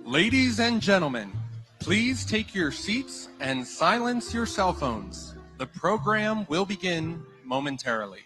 Ladies and gentlemen, please take your seats and silence your cell phones. The program will begin momentarily.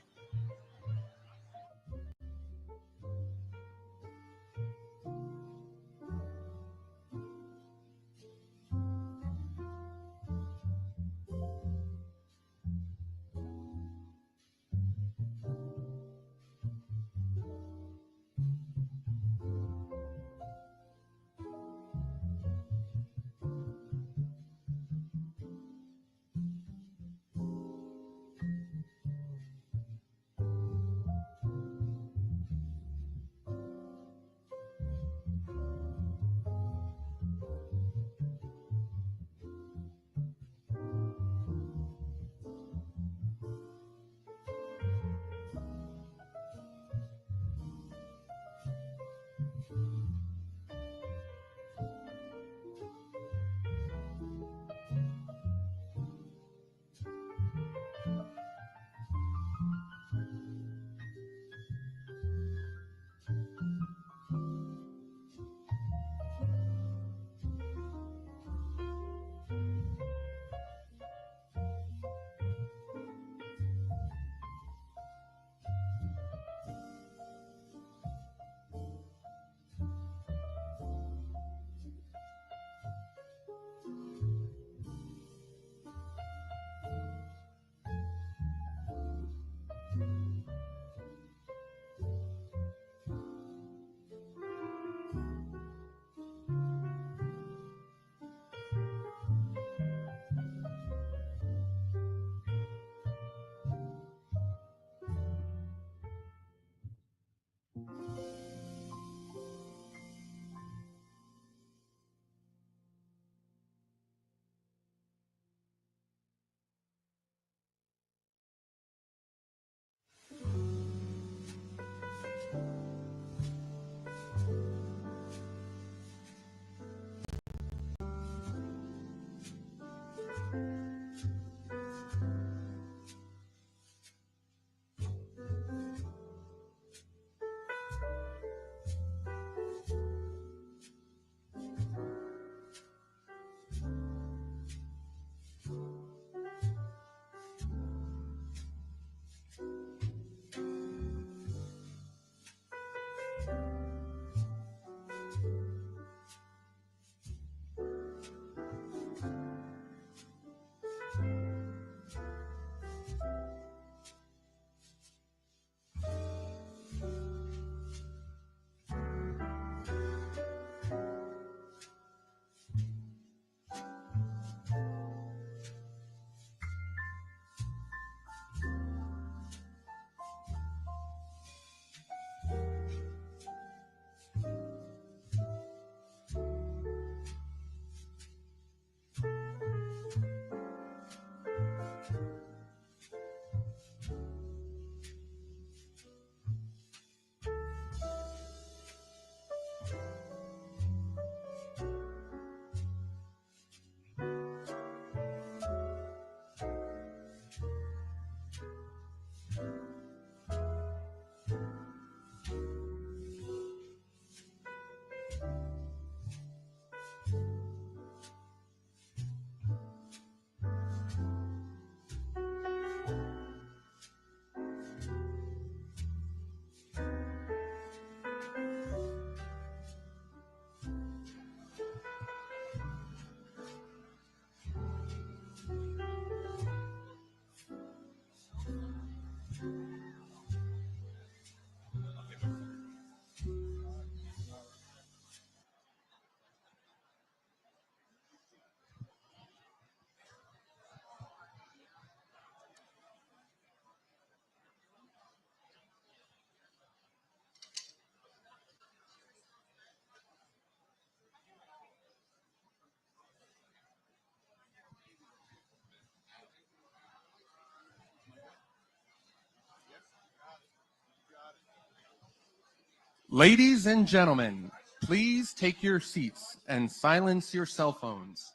Ladies and gentlemen, please take your seats and silence your cell phones.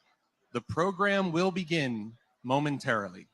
The program will begin momentarily.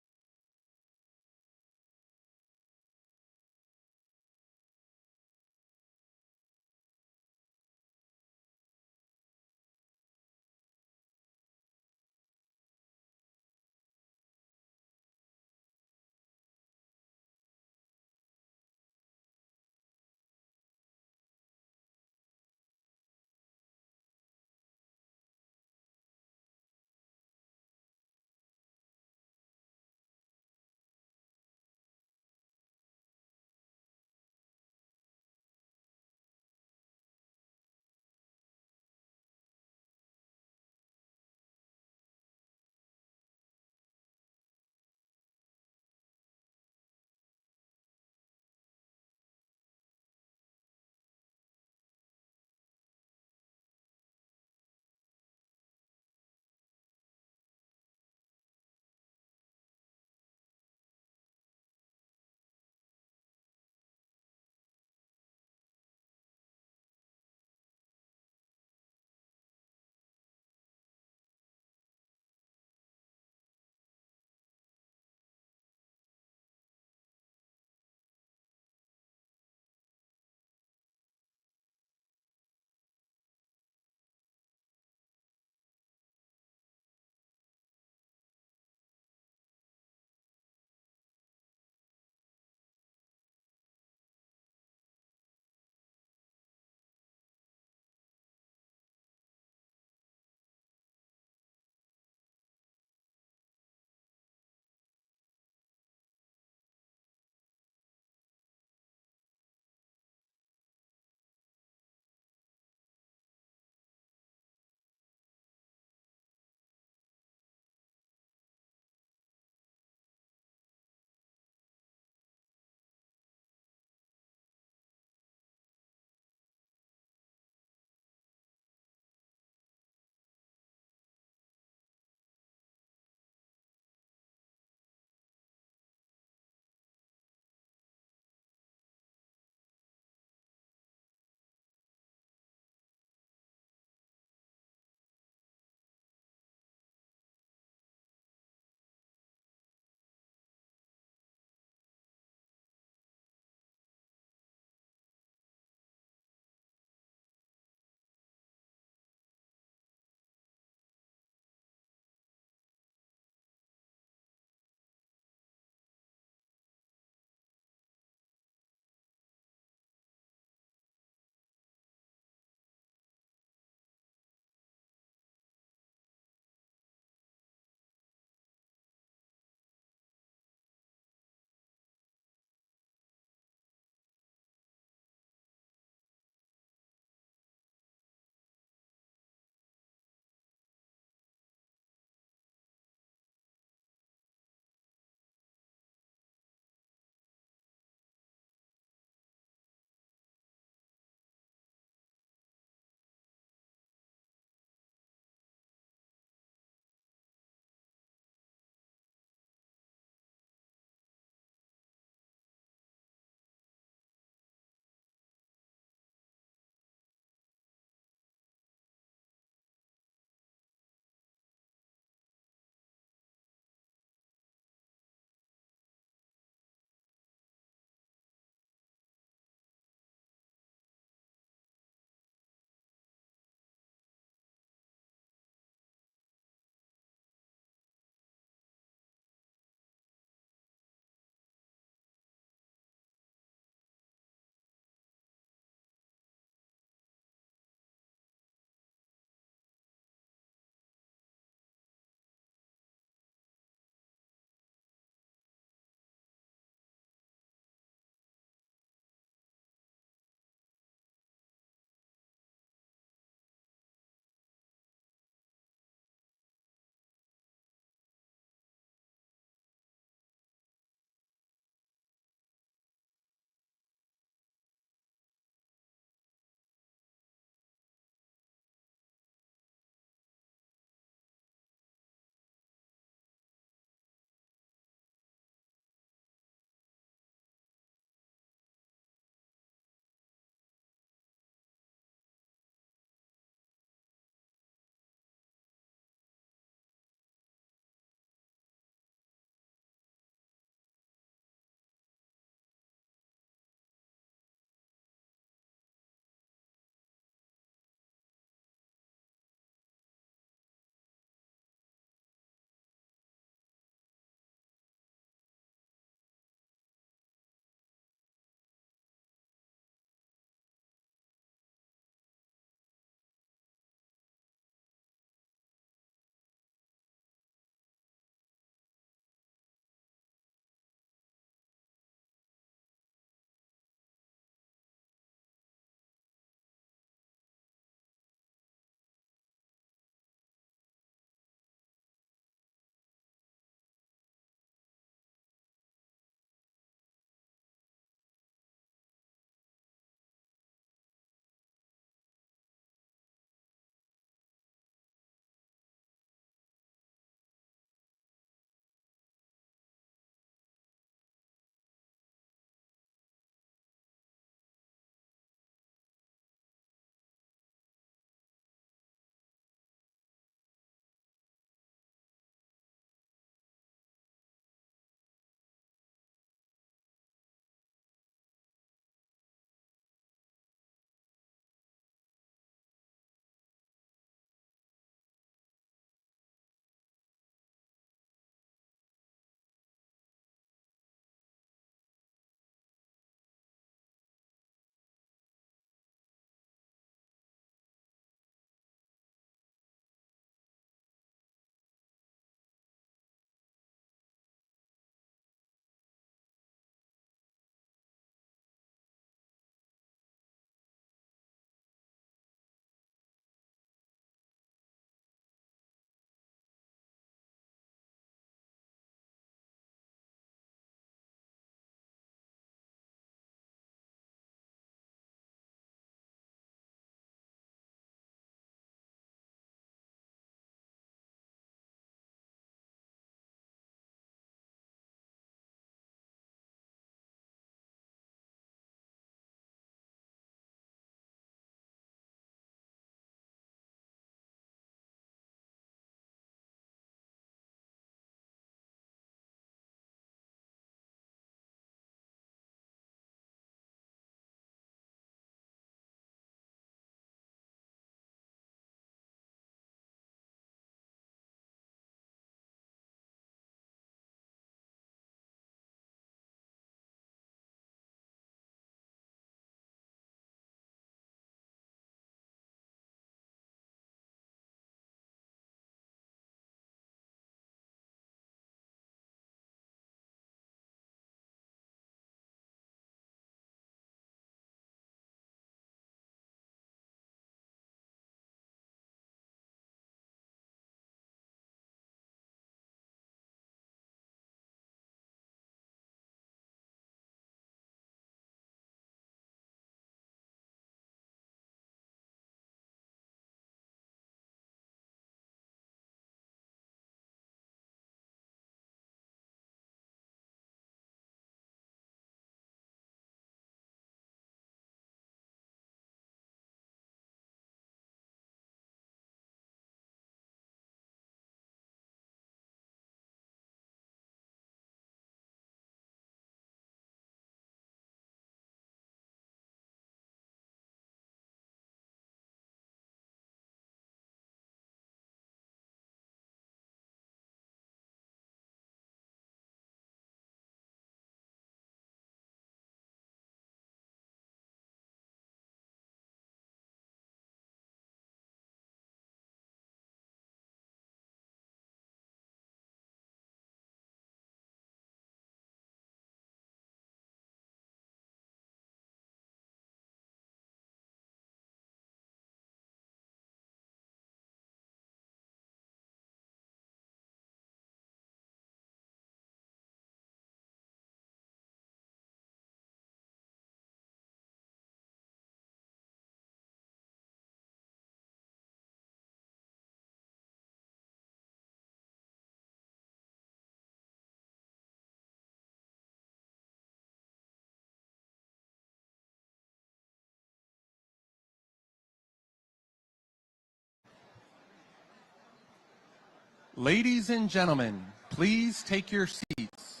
Ladies and gentlemen, please take your seats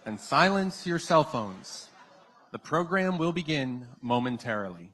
and silence your cell phones. The program will begin momentarily.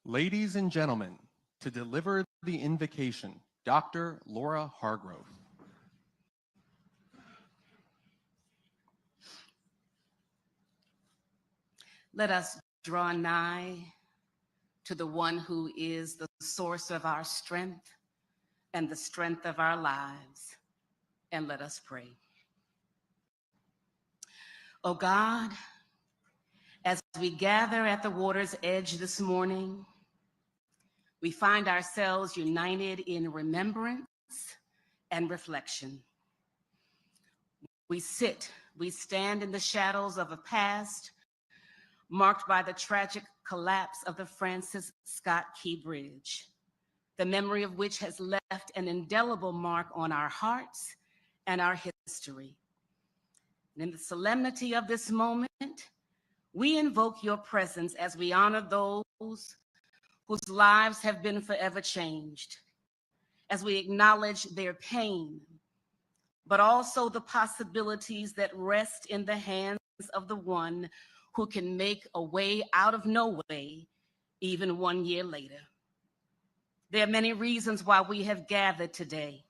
Ladies and gentlemen, to deliver the invocation, Dr. Laura Hargrove. Let us draw nigh to the one who is the source of our strength and the strength of our lives, and let us pray. Oh God, as we gather at the water's edge this morning, we find ourselves united in remembrance and reflection. We stand in the shadows of a past marked by the tragic collapse of the Francis Scott Key Bridge, the memory of which has left an indelible mark on our hearts and our history. And in the solemnity of this moment, we invoke your presence as we honor those whose lives have been forever changed, as we acknowledge their pain, but also the possibilities that rest in the hands of the one who can make a way out of no way, even 1 year later. There are many reasons why we have gathered today.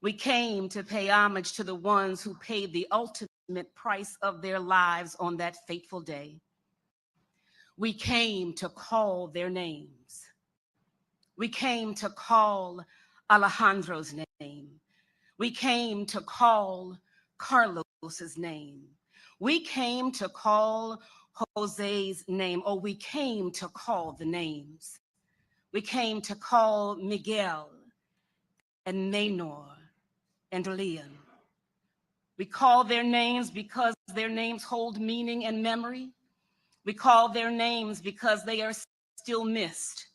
We came to pay homage to the ones who paid the ultimate price of their lives on that fateful day. We came to call their names. We came to call Alejandro's name. We came to call Carlos's name. We came to call Jose's name. Oh, we came to call the names. We came to call Miguel and Maynor and Leon. We call their names because their names hold meaning and memory. We call their names because they are still missed.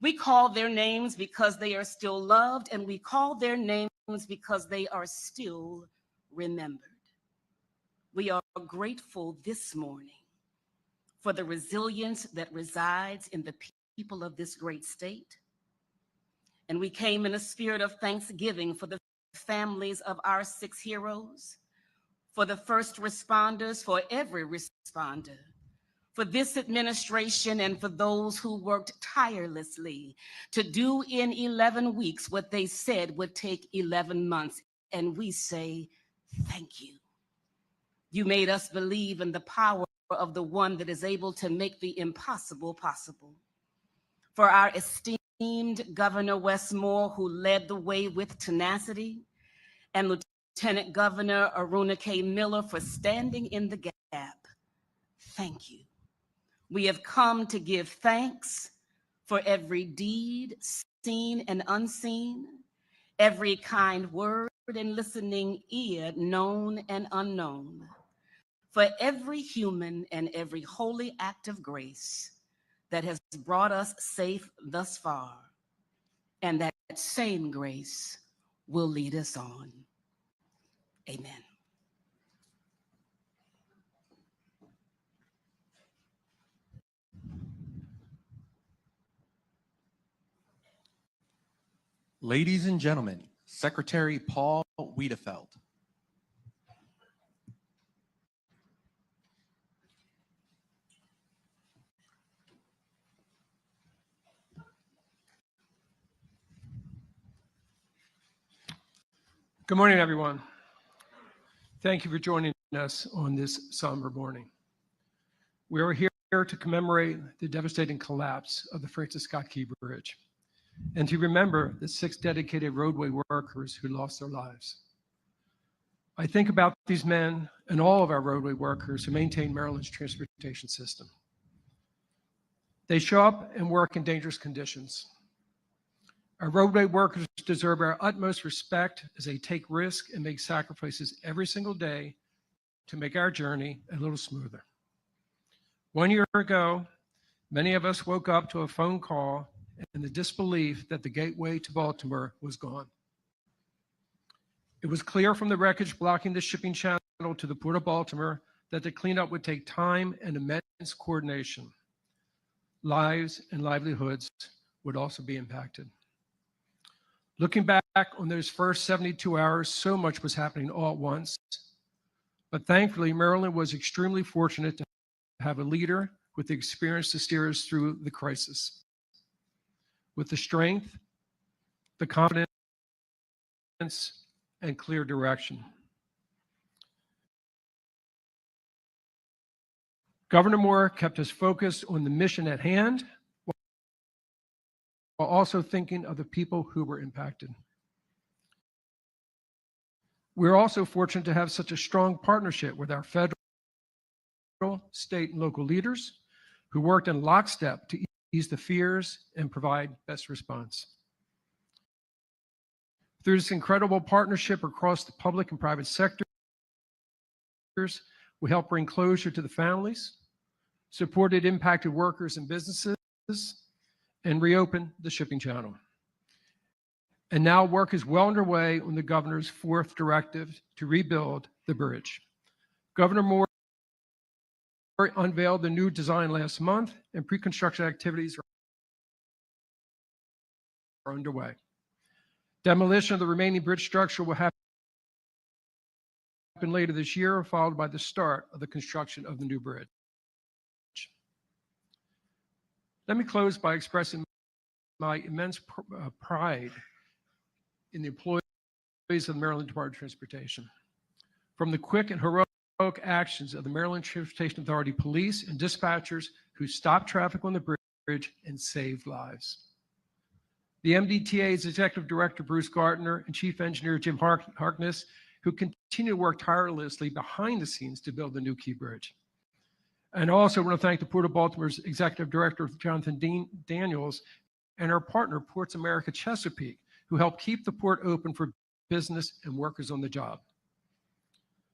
We call their names because they are still loved, and we call their names because they are still remembered. We are grateful this morning for the resilience that resides in the people of this great state. And we came in a spirit of thanksgiving for the families of our 6 heroes, for the first responders, for every responder, for this administration, and for those who worked tirelessly to do in 11 weeks what they said would take 11 months. And we say, thank you. You made us believe in the power of the one that is able to make the impossible possible. For our esteemed Governor Westmore, who led the way with tenacity, and Lieutenant Governor Aruna K. Miller for standing in the gap, thank you. We have come to give thanks for every deed, seen and unseen, every kind word and listening ear, known and unknown, for every human and every holy act of grace that has brought us safe thus far, and that same grace will lead us on. Amen. Ladies and gentlemen, Secretary Paul Wiedefeld. Good morning, everyone. Thank you for joining us on this somber morning. We are here to commemorate the devastating collapse of the Francis Scott Key Bridge and to remember the 6 dedicated roadway workers who lost their lives. I think about these men and all of our roadway workers who maintain Maryland's transportation system. They show up and work in dangerous conditions. Our roadway workers deserve our utmost respect as they take risks and make sacrifices every single day to make our journey a little smoother. 1 year ago, many of us woke up to a phone call and the disbelief that the gateway to Baltimore was gone. It was clear from the wreckage blocking the shipping channel to the Port of Baltimore that the cleanup would take time and immense coordination. Lives and livelihoods would also be impacted. Looking back on those first 72 hours, so much was happening all at once. But thankfully, Maryland was extremely fortunate to have a leader with the experience to steer us through the crisis. With the strength, the confidence, and clear direction. Governor Moore kept us focused on the mission at hand while also thinking of the people who were impacted. We're also fortunate to have such a strong partnership with our federal, state, and local leaders who worked in lockstep to ease the fears and provide best response. Through this incredible partnership across the public and private sectors, we helped bring closure to the families, supported impacted workers and businesses, and reopened the shipping channel. And now work is well underway on the governor's fourth directive to rebuild the bridge. Governor Moore unveiled the new design last month, and pre-construction activities are underway. Demolition of the remaining bridge structure will happen later this year, followed by the start of the construction of the new bridge. Let me close by expressing my immense pride in the employees of the Maryland Department of Transportation. From the quick and heroic actions of the Maryland Transportation Authority police and dispatchers who stopped traffic on the bridge and saved lives. The MDTA's Executive Director, Bruce Gartner, and Chief Engineer, Jim Harkness, who continue to work tirelessly behind the scenes to build the new Key Bridge. And also want to thank the Port of Baltimore's Executive Director, Jonathan Daniels, and our partner, Ports America Chesapeake, who helped keep the port open for business and workers on the job.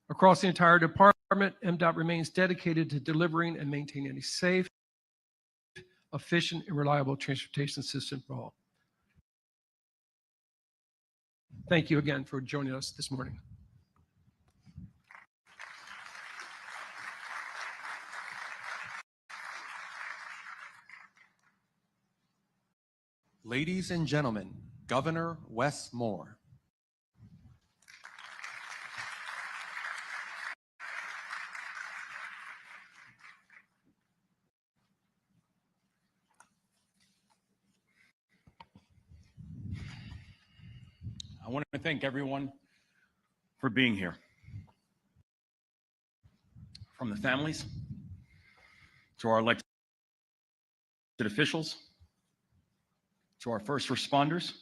Across the entire department, MDOT remains dedicated to delivering and maintaining a safe, efficient, and reliable transportation system for all. Thank you again for joining us this morning. Ladies and gentlemen, Governor Wes Moore. I want to thank everyone for being here. From the families to our elected officials, to our first responders,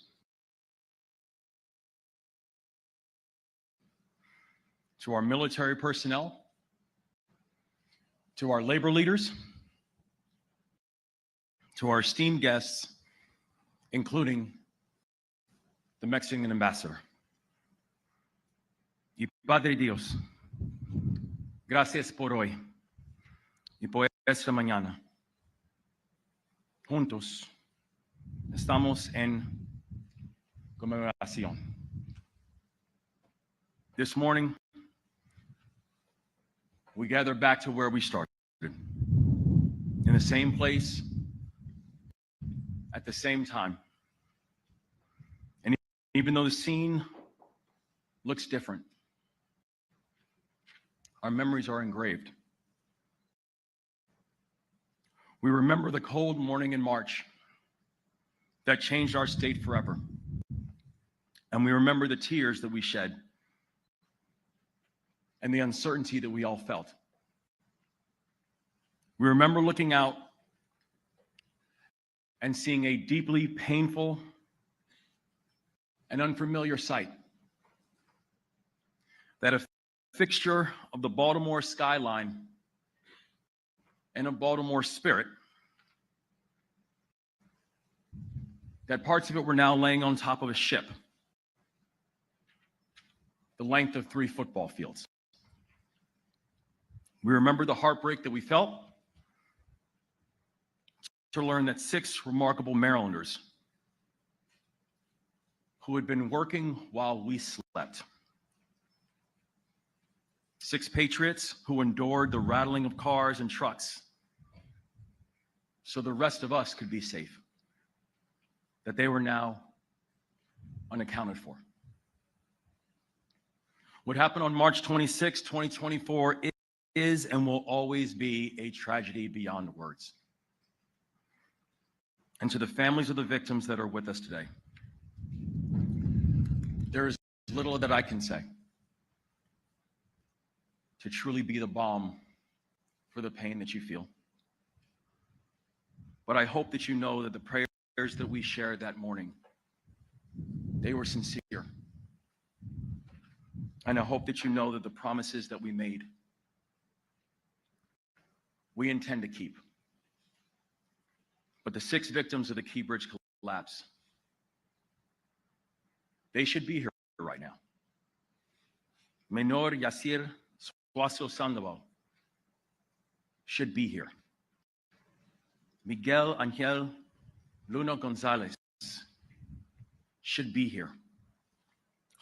to our military personnel, to our labor leaders, to our esteemed guests, including the Mexican ambassador. Y Padre Dios, gracias por hoy y por esta mañana. Juntos estamos en conmemoración. This morning, we gather back to where we started, in the same place, at the same time. And even though the scene looks different, our memories are engraved. We remember the cold morning in March that changed our state forever. And we remember the tears that we shed and the uncertainty that we all felt. We remember looking out and seeing a deeply painful and unfamiliar sight, that a fixture of the Baltimore skyline and of Baltimore spirit, that parts of it were now laying on top of a ship, the length of 3 football fields. We remember the heartbreak that we felt to learn that 6 remarkable Marylanders who had been working while we slept, 6 patriots who endured the rattling of cars and trucks so the rest of us could be safe, that they were now unaccounted for. What happened on March 26, 2024 is and will always be a tragedy beyond words. And to the families of the victims that are with us today, there is little that I can say to truly be the balm for the pain that you feel. But I hope that you know that the prayers that we shared that morning, they were sincere. And I hope that you know that the promises that we made, we intend to keep. But the 6 victims of the Key Bridge collapse, they should be here right now. Menor Yasir Suazo Sandoval should be here. Miguel Angel Luna Gonzalez should be here.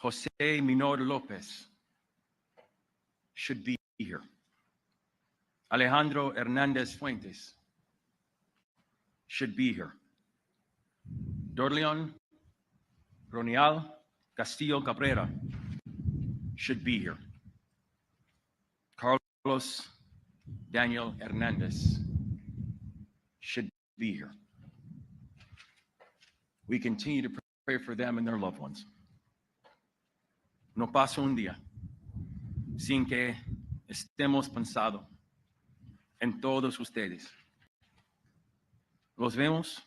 Jose Minor Lopez should be here. Alejandro Hernandez Fuentes should be here. Dorleon Ronial Castillo Cabrera should be here. Carlos Daniel Hernandez should be here. We continue to pray for them and their loved ones. No pasa un día sin que estemos pensando en todos ustedes. Los vemos,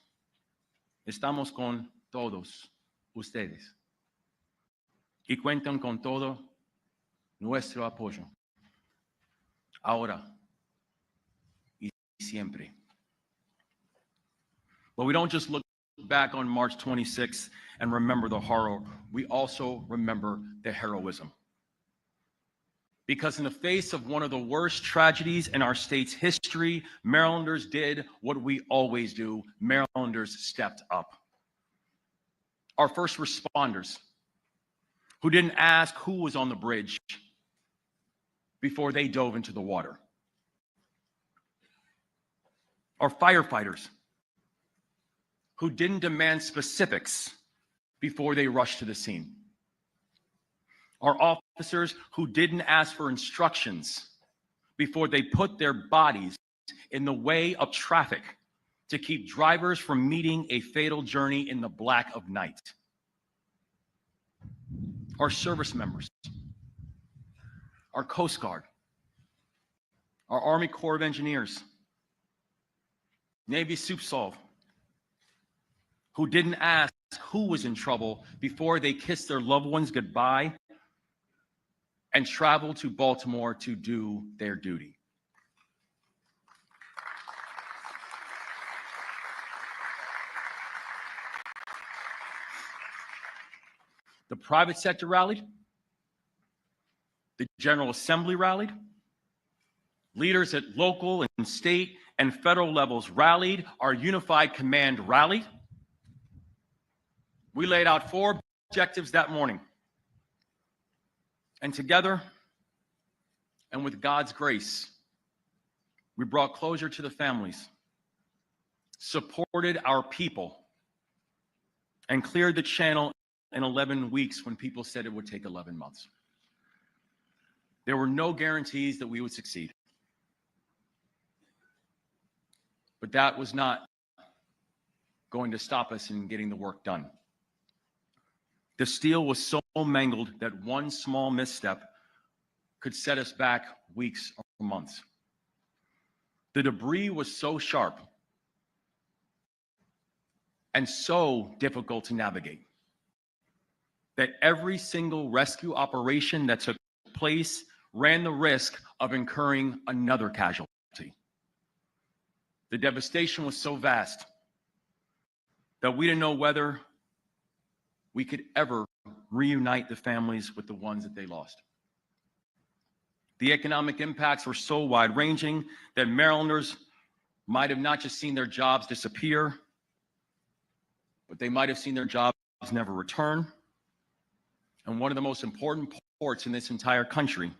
estamos con todos ustedes y cuentan con todo nuestro apoyo, ahora y siempre. But we don't just look back on March 26th and remember the horror, we also remember the heroism. Because in the face of one of the worst tragedies in our state's history, Marylanders did what we always do. Marylanders stepped up. Our first responders, who didn't ask who was on the bridge before they dove into the water. Our firefighters, who didn't demand specifics before they rushed to the scene. Our officers who didn't ask for instructions before they put their bodies in the way of traffic to keep drivers from meeting a fatal journey in the black of night. Our service members, our Coast Guard, our Army Corps of Engineers, Navy SUPSOLV, who didn't ask who was in trouble before they kissed their loved ones goodbye and traveled to Baltimore to do their duty. The private sector rallied. The General Assembly rallied. Leaders at local and state and federal levels rallied. Our unified command rallied. We laid out 4 objectives that morning. And together, and with God's grace, we brought closure to the families, supported our people, and cleared the channel in 11 weeks when people said it would take 11 months. There were no guarantees that we would succeed. But that was not going to stop us in getting the work done. The steel was so mangled that one small misstep could set us back weeks or months. The debris was so sharp and so difficult to navigate that every single rescue operation that took place ran the risk of incurring another casualty. The devastation was so vast that we didn't know whether we could ever reunite the families with the ones that they lost. The economic impacts were so wide-ranging that Marylanders might have not just seen their jobs disappear, but they might have seen their jobs never return. And one of the most important ports in this entire country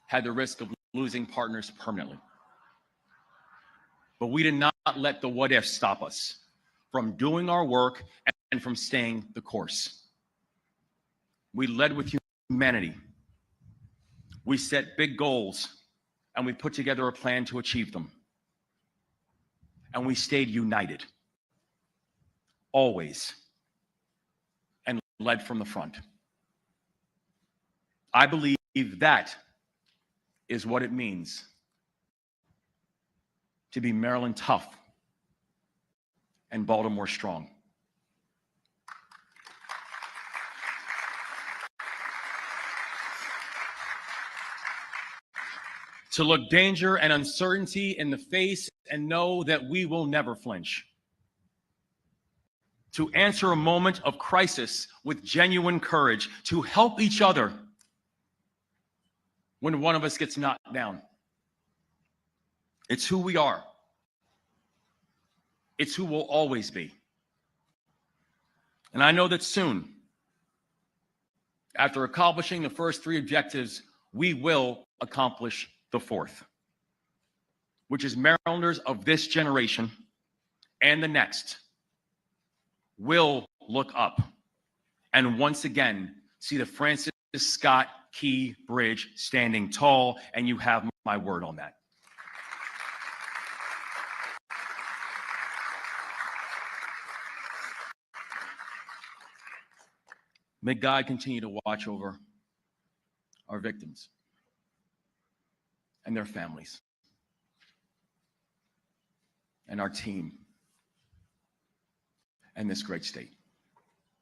had the risk of losing partners permanently. But we did not let the what ifs stop us from doing our work and from staying the course. We led with humanity. We set big goals and we put together a plan to achieve them. And we stayed united, always, and led from the front. I believe that is what it means to be Maryland tough and Baltimore strong. To look danger and uncertainty in the face and know that we will never flinch. To answer a moment of crisis with genuine courage, to help each other when one of us gets knocked down. It's who we are. It's who we'll always be. And I know that soon, after accomplishing the first three objectives, we will accomplish the fourth, which is Marylanders of this generation and the next will look up and once again see the Francis Scott Key Bridge standing tall, and you have my word on that. May God continue to watch over our victims and their families and our team and this great state.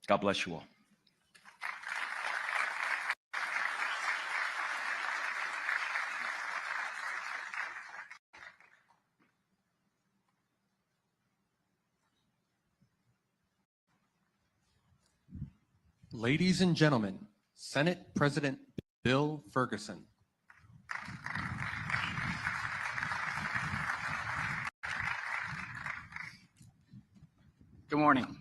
God bless you all. Ladies and gentlemen, Senate President Bill Ferguson. Good morning.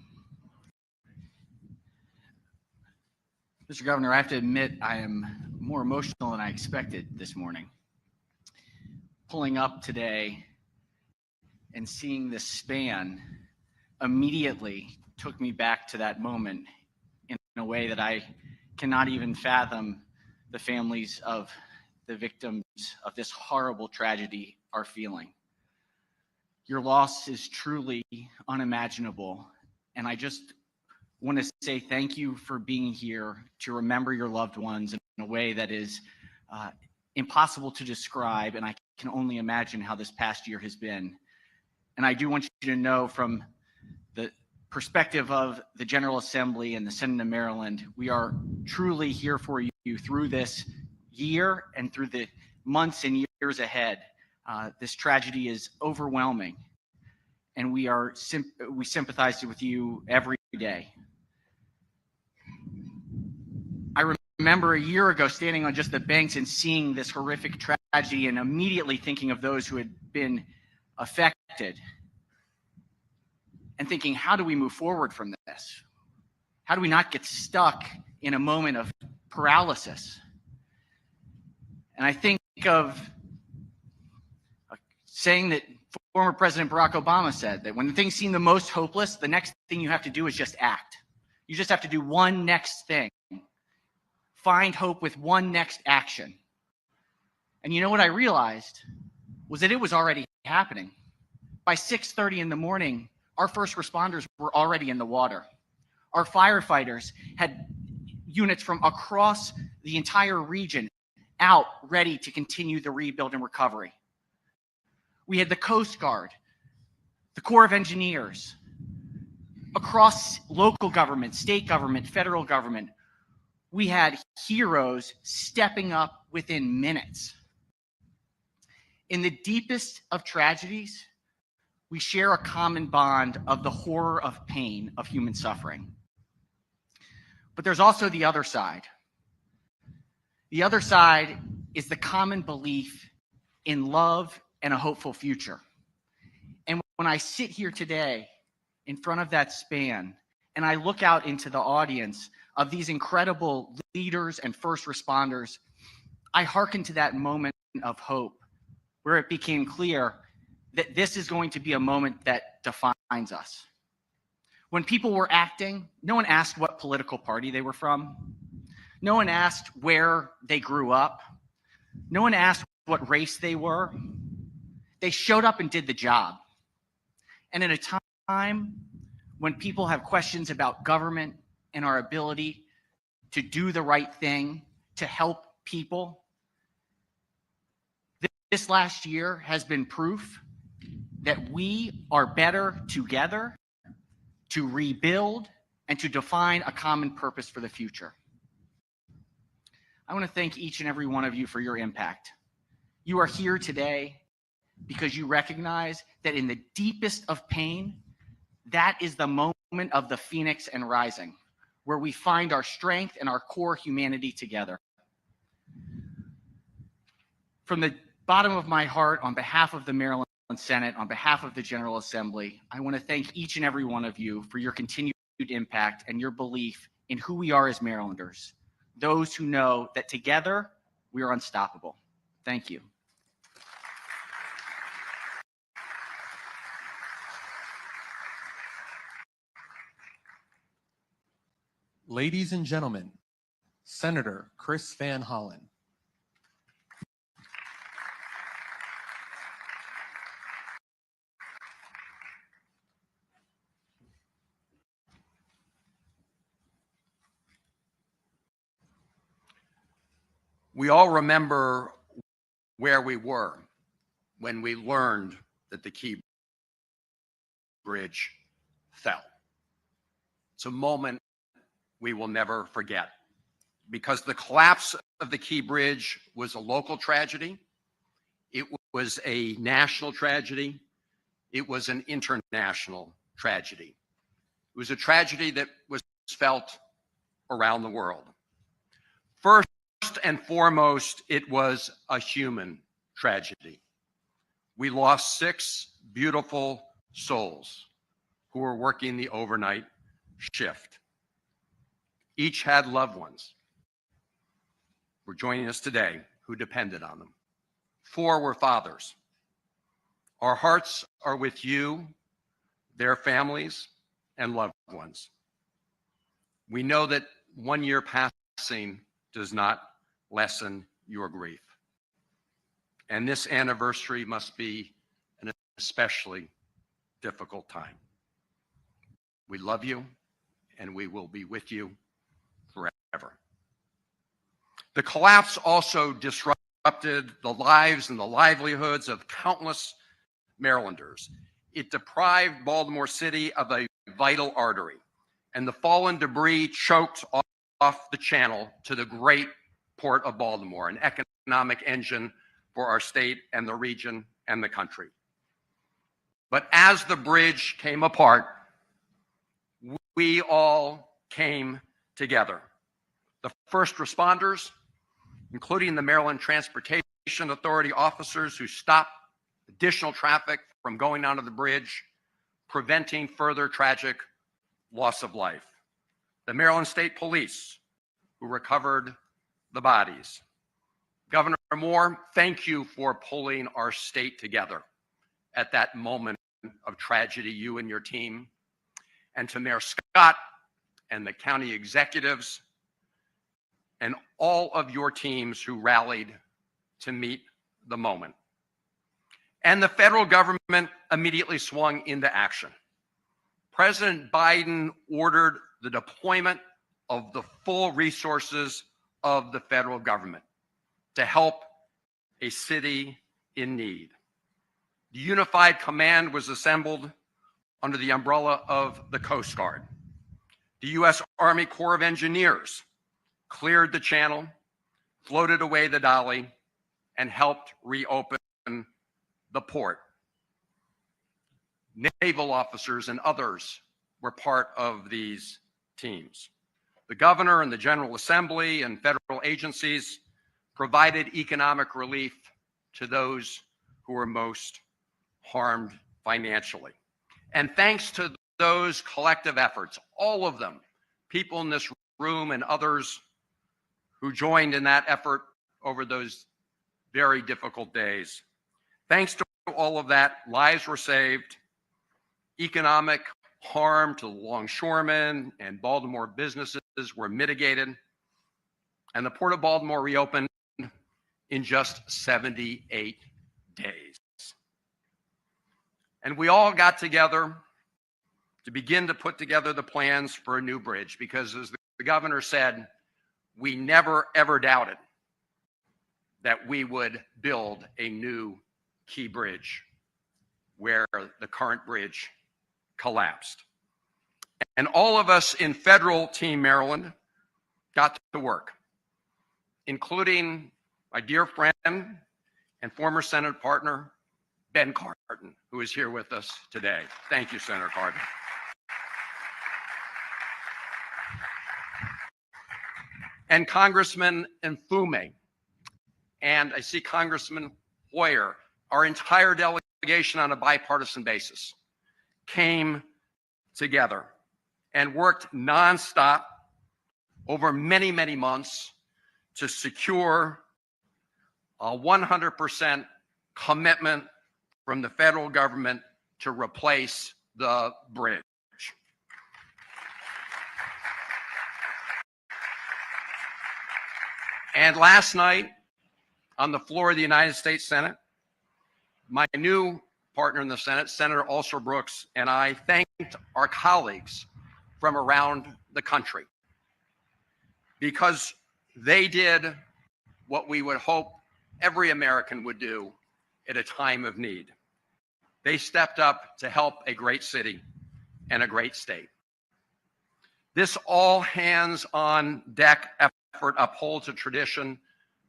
Mr. Governor, I have to admit I am more emotional than I expected this morning. Pulling up today and seeing this span immediately took me back to that moment in a way that I cannot even fathom the families of the victims of this horrible tragedy are feeling. Your loss is truly unimaginable, and I just want to say thank you for being here to remember your loved ones in a way that is impossible to describe, and I can only imagine how this past year has been. And I do want you to know, from the perspective of the General Assembly and the Senate of Maryland, we are truly here for you through this year and through the months and years ahead. This tragedy is overwhelming, and we sympathize with you every day. I remember a year ago standing on just the banks and seeing this horrific tragedy and immediately thinking of those who had been affected and thinking, how do we move forward from this? How do we not get stuck in a moment of paralysis? And I think of a saying that former President Barack Obama said, that when things seem the most hopeless, the next thing you have to do is just act. You just have to do one next thing. Find hope with one next action. And you know what I realized was that it was already happening. By 6:30 in the morning, our first responders were already in the water. Our firefighters had units from across the entire region out ready to continue the rebuild and recovery. We had the Coast Guard, the Corps of Engineers, across local government, state government, federal government. We had heroes stepping up within minutes. In the deepest of tragedies, we share a common bond of the horror of pain of human suffering. But there's also the other side. The other side is the common belief in love and a hopeful future. And when I sit here today in front of that span and I look out into the audience of these incredible leaders and first responders, I hearken to that moment of hope where it became clear that this is going to be a moment that defines us. When people were acting, no one asked what political party they were from. No one asked where they grew up. No one asked what race they were. They showed up and did the job. And at a time when people have questions about government and our ability to do the right thing, to help people, this last year has been proof that we are better together to rebuild and to define a common purpose for the future. I want to thank each and every one of you for your impact. You are here today because you recognize that in the deepest of pain, that is the moment of the phoenix and rising, where we find our strength and our core humanity together. From the bottom of my heart, on behalf of the Maryland Senate, on behalf of the General Assembly, I want to thank each and every one of you for your continued impact and your belief in who we are as Marylanders, those who know that together we are unstoppable. Thank you. Ladies and gentlemen, Senator Chris Van Hollen. We all remember where we were when we learned that the Key Bridge fell. It's a moment we will never forget, because the collapse of the Key Bridge was a local tragedy. It was a national tragedy. It was an international tragedy. It was a tragedy that was felt around the world. First and foremost, it was a human tragedy. We lost 6 beautiful souls who were working the overnight shift. Each had loved ones who were joining us today who depended on them. 4 were fathers. Our hearts are with you, their families, and loved ones. We know that 1 year passing does not lessen your grief. And this anniversary must be an especially difficult time. We love you, and we will be with you forever. The collapse also disrupted the lives and the livelihoods of countless Marylanders. It deprived Baltimore City of a vital artery, and the fallen debris choked off the channel to the great Port of Baltimore, an economic engine for our state and the region and the country. But as the bridge came apart, we all came together. The first responders, including the Maryland Transportation Authority officers who stopped additional traffic from going onto the bridge, preventing further tragic loss of life. The Maryland State Police, who recovered the bodies. Governor Moore, thank you for pulling our state together at that moment of tragedy, you and your team. And to Mayor Scott and the county executives and all of your teams who rallied to meet the moment. And the federal government immediately swung into action. President Biden ordered the deployment of the full resources of the federal government to help a city in need. The Unified Command was assembled under the umbrella of the Coast Guard. The U.S. Army Corps of Engineers cleared the channel, floated away the dolly, and helped reopen the port. Naval officers and others were part of these teams. The governor and the General Assembly and federal agencies provided economic relief to those who were most harmed financially. And thanks to those collective efforts, all of them, people in this room and others who joined in that effort over those very difficult days, thanks to all of that, lives were saved, economic harm to longshoremen and Baltimore businesses were mitigated, and the Port of Baltimore reopened in just 78 days. And we all got together to begin to put together the plans for a new bridge because, as the governor said, we never ever doubted that we would build a new key bridge where the current bridge collapsed. And all of us in Federal Team Maryland got to work, including my dear friend and former Senate partner, Ben Cardin, who is here with us today. Thank you, Senator Cardin. And Congressman Mfume, and I see Congressman Hoyer, our entire delegation on a bipartisan basis came together and worked nonstop over many, many months to secure a 100% commitment from the federal government to replace the bridge. And last night, on the floor of the United States Senate, my new partner in the Senate, Senator Ulster Brooks, and I thanked our colleagues from around the country because they did what we would hope every American would do at a time of need. They stepped up to help a great city and a great state. This all hands on deck effort upholds a tradition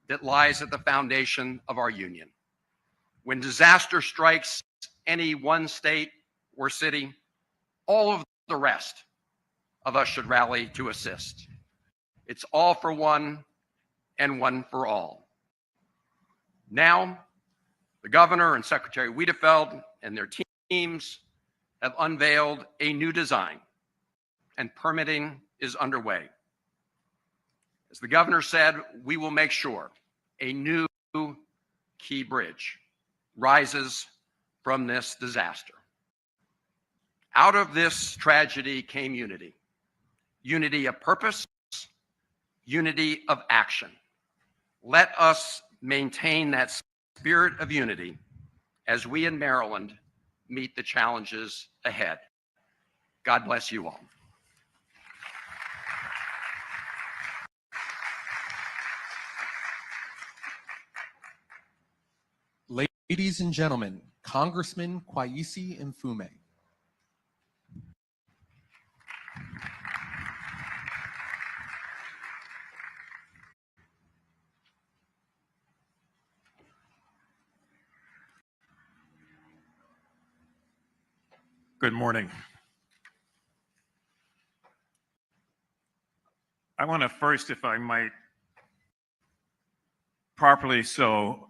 that lies at the foundation of our union. When disaster strikes any one state or city, all of the rest of us should rally to assist. It's all for one and one for all. Now, the governor and Secretary Wiedefeld and their teams have unveiled a new design, and permitting is underway. As the governor said, we will make sure a new key bridge rises from this disaster. Out of this tragedy came unity. Unity of purpose, unity of action. Let us maintain that spirit of unity as we in Maryland meet the challenges ahead. God bless you all. Ladies and gentlemen, Congressman Kwaisi Mfume. Good morning. I want to first, if I might, properly so,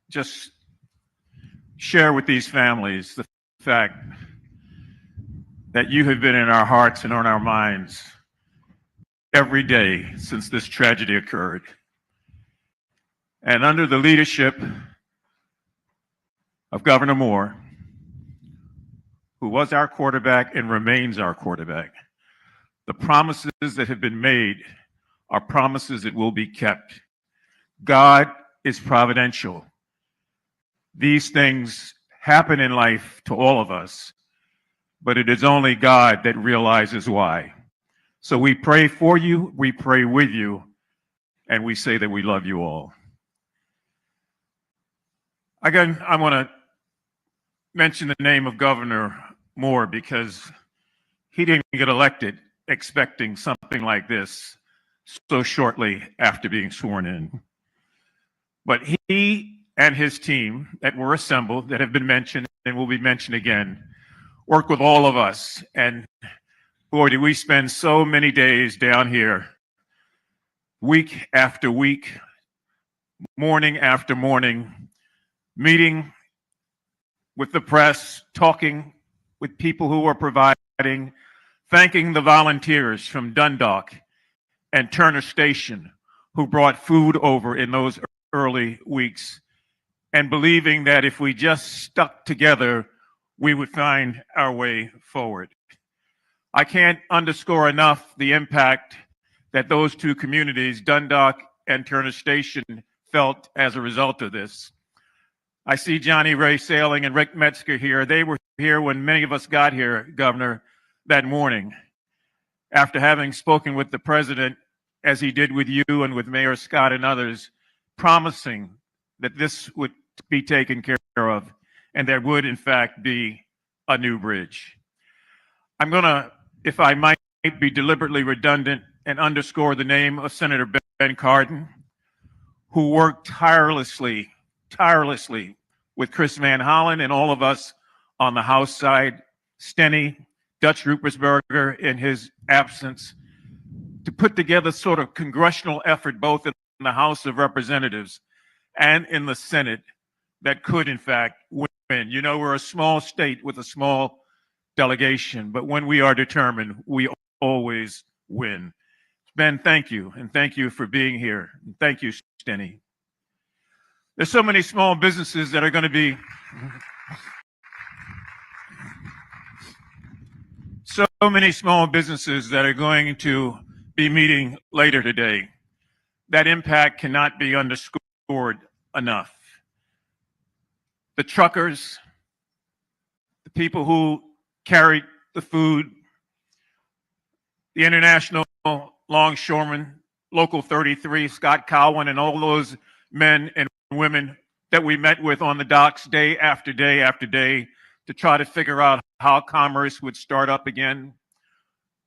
just share with these families the fact that you have been in our hearts and on our minds every day since this tragedy occurred. And under the leadership of Governor Moore, who was our quarterback and remains our quarterback, the promises that have been made are promises that will be kept. God is providential. These things happen in life to all of us, but it is only God that realizes why. So we pray for you, we pray with you, and we say that we love you all. Again, I want to mention the name of Governor Moore because he didn't get elected expecting something like this so shortly after being sworn in. But he and his team that were assembled, that have been mentioned and will be mentioned again, worked with all of us. And boy, did we spend so many days down here, week after week, morning after morning, meeting with the press, talking with people who were providing, thanking the volunteers from Dundalk and Turner Station who brought food over in those early weeks, and believing that if we just stuck together, we would find our way forward. I can't underscore enough the impact that those two communities, Dundalk and Turner Station felt as a result of this. I see Johnny Ray Sailing and Rick Metzger here. They were here when many of us got here, Governor, that morning, after having spoken with the president, as he did with you and with Mayor Scott and others, promising that this would be taken care of and there would, in fact, be a new bridge. I'm going to, if I might be deliberately redundant, and underscore the name of Senator Ben Cardin, who worked tirelessly with Chris Van Hollen and all of us on the House side, Steny, Dutch Rupersberger in his absence, to put together sort of congressional effort both in the House of Representatives and in the Senate that could, in fact, win. You know, we're a small state with a small delegation, but when we are determined, we always win. Ben, thank you, and thank you for being here. And thank you, Steny. There's so many small businesses that are going to be meeting later today. That impact cannot be underscored enough. The truckers, the people who carried the food, the international longshoremen, Local 33, Scott Cowan, and all those men and women that we met with on the docks day after day after day to try to figure out how commerce would start up again.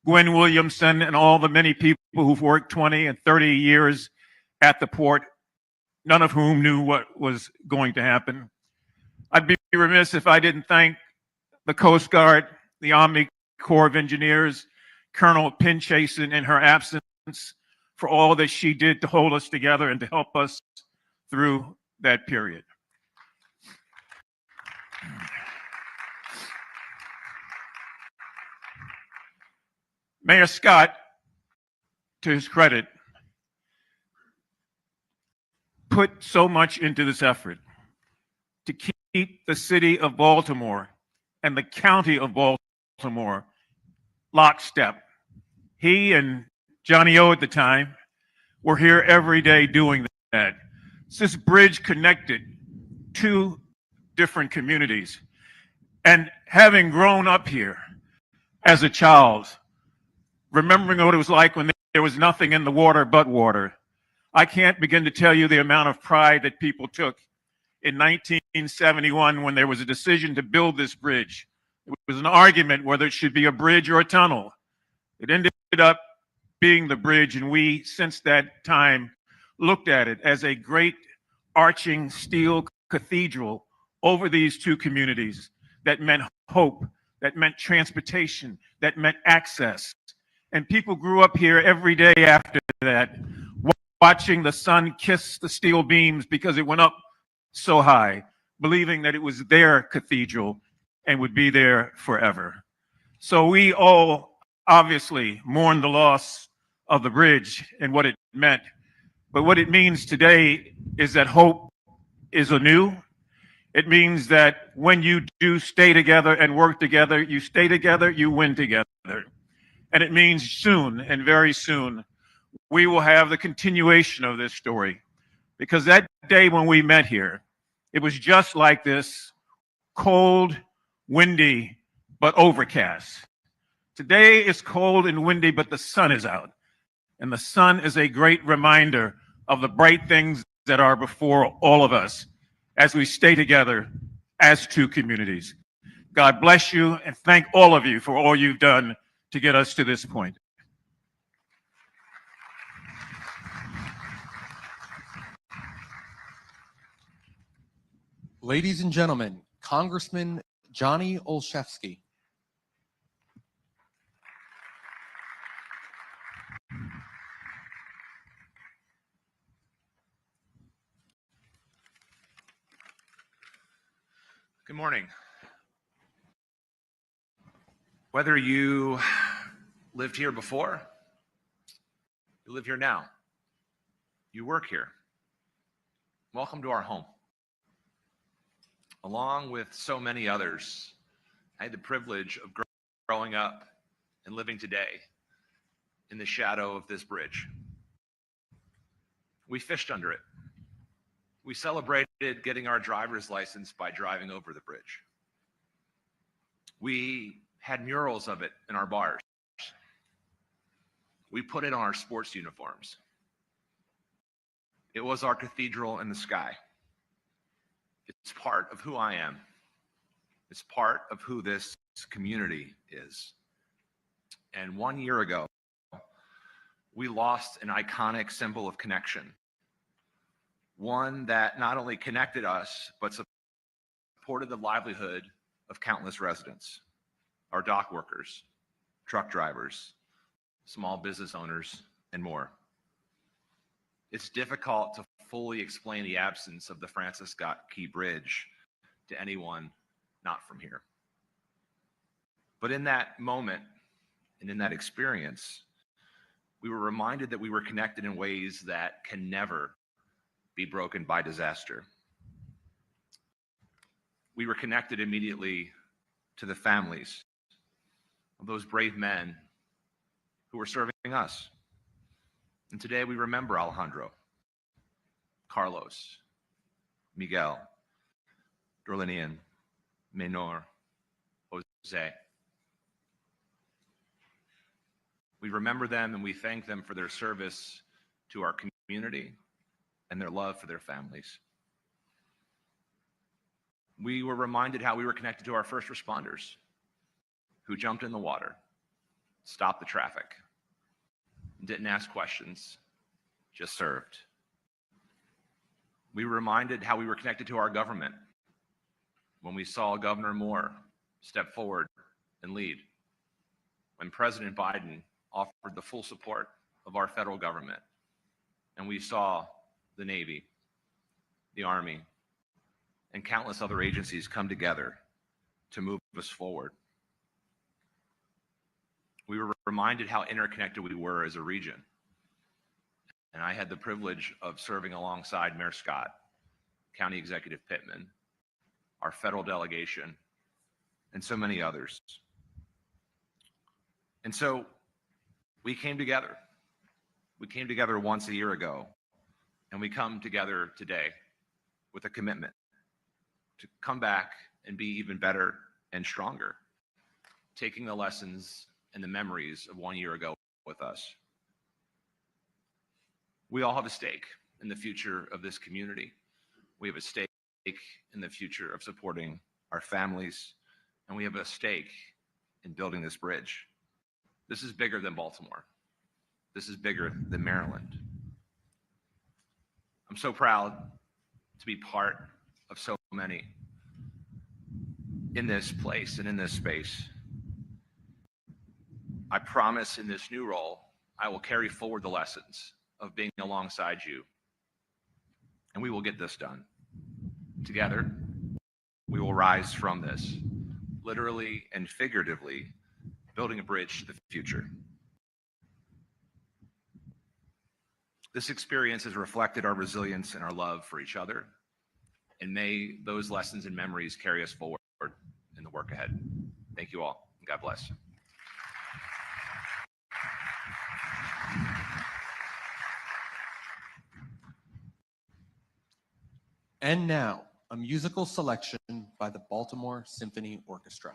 Gwen Williamson and all the many people who've worked 20 and 30 years at the port, none of whom knew what was going to happen. I'd be remiss if I didn't thank the Coast Guard, the Army Corps of Engineers, Colonel Pinchason in her absence, for all that she did to hold us together and to help us through that period. Mayor Scott, to his credit, put so much into this effort to keep the city of Baltimore and the county of Baltimore lockstep. He and Johnny O at the time were here every day doing that. This bridge connected two different communities. And having grown up here as a child, remembering what it was like when there was nothing in the water but water, I can't begin to tell you the amount of pride that people took in 1971 when there was a decision to build this bridge. It was an argument whether it should be a bridge or a tunnel. It ended up being the bridge, and we, since that time, looked at it as a great arching steel cathedral over these two communities that meant hope, that meant transportation, that meant access. And people grew up here every day after that, watching the sun kiss the steel beams because it went up so high, believing that it was their cathedral and would be there forever. So we all obviously mourn the loss of the bridge and what it meant. But what it means today is that hope is anew. It means that when you do stay together and work together, you stay together, you win together. And it means soon, and very soon, we will have the continuation of this story. Because that day when we met here, it was just like this, cold, windy, but overcast. Today is cold and windy, but the sun is out. And the sun is a great reminder of the bright things that are before all of us as we stay together as two communities. God bless you, and thank all of you for all you've done to get us to this point. Ladies and gentlemen, Congressman Johnny Olszewski. Good morning. Whether you lived here before, you live here now, you work here, welcome to our home. Along with so many others, I had the privilege of growing up and living today in the shadow of this bridge. We fished under it. We celebrated getting our driver's license by driving over the bridge. We had murals of it in our bars. We put it on our sports uniforms. It was our cathedral in the sky. It's part of who I am. It's part of who this community is. And 1 year ago, we lost an iconic symbol of connection. One that not only connected us, but supported the livelihood of countless residents, our dock workers, truck drivers, small business owners, and more. It's difficult to fully explain the absence of the Francis Scott Key Bridge to anyone not from here. But in that moment and in that experience, we were reminded that we were connected in ways that can never be broken by disaster. We were connected immediately to the families of those brave men who were serving us. And today we remember Alejandro, Carlos, Miguel, Dorlinian, Menor, Jose. We remember them and we thank them for their service to our community and their love for their families. We were reminded how we were connected to our first responders who jumped in the water, stopped the traffic, didn't ask questions, just served. We were reminded how we were connected to our government when we saw Governor Moore step forward and lead, when President Biden offered the full support of our federal government, and we saw the Navy, the Army, and countless other agencies come together to move us forward. We were reminded how interconnected we were as a region. And I had the privilege of serving alongside Mayor Scott, County Executive Pittman, our federal delegation, and so many others. And so we came together. We came together once a year ago, and we come together today with a commitment to come back and be even better and stronger, taking the lessons and the memories of 1 year ago with us. We all have a stake in the future of this community. We have a stake in the future of supporting our families, and we have a stake in building this bridge. This is bigger than Baltimore. This is bigger than Maryland. I'm so proud to be part of so many in this place and in this space. I promise in this new role, I will carry forward the lessons of being alongside you, and we will get this done. Together, we will rise from this, literally and figuratively, building a bridge to the future. This experience has reflected our resilience and our love for each other, and may those lessons and memories carry us forward in the work ahead. Thank you all, and God bless. And now, a musical selection by the Baltimore Symphony Orchestra.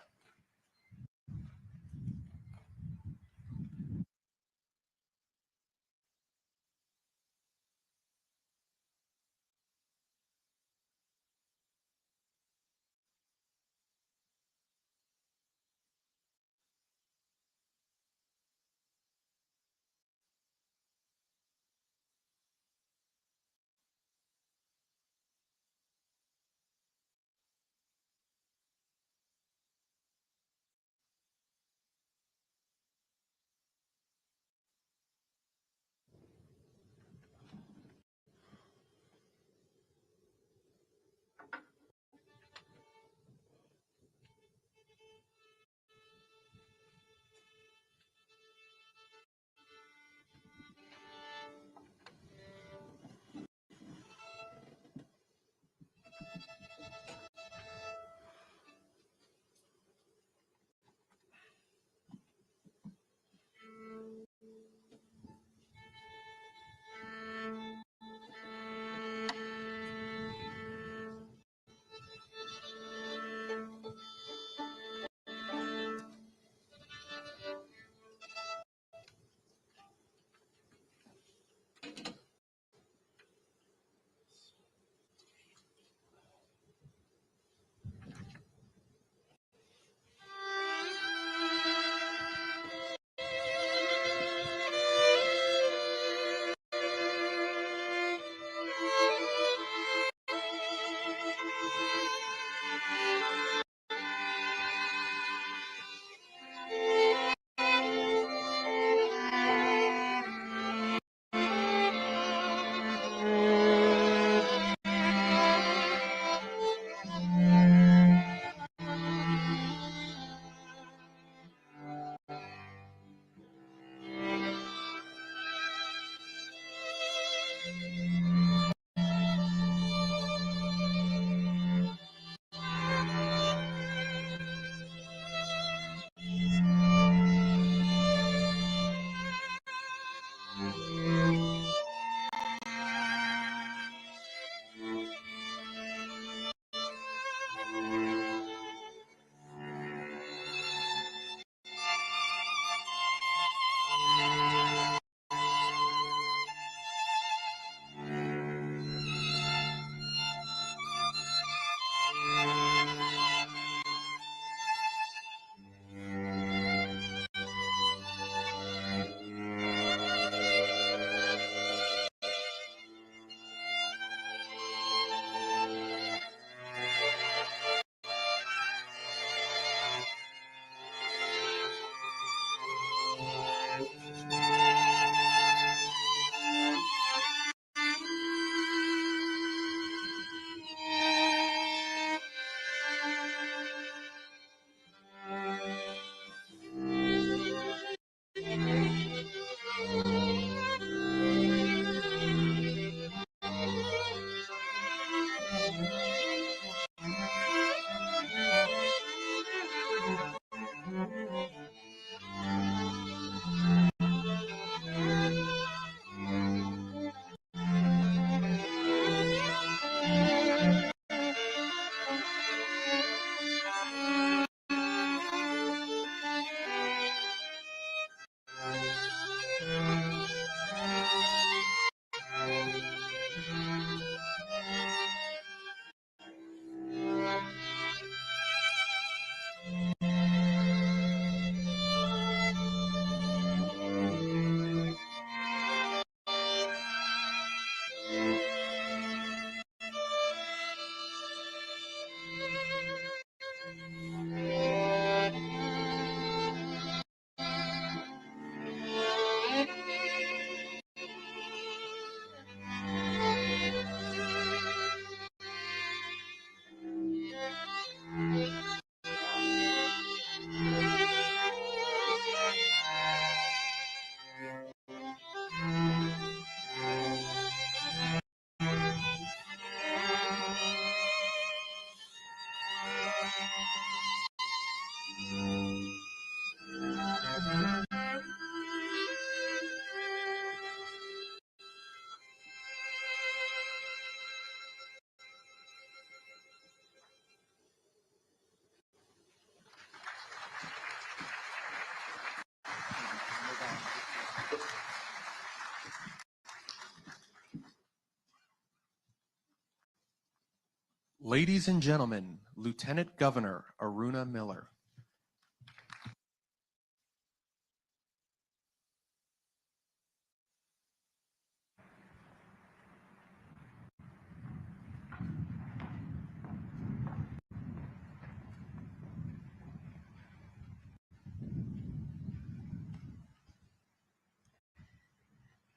Ladies and gentlemen, Lieutenant Governor Aruna Miller.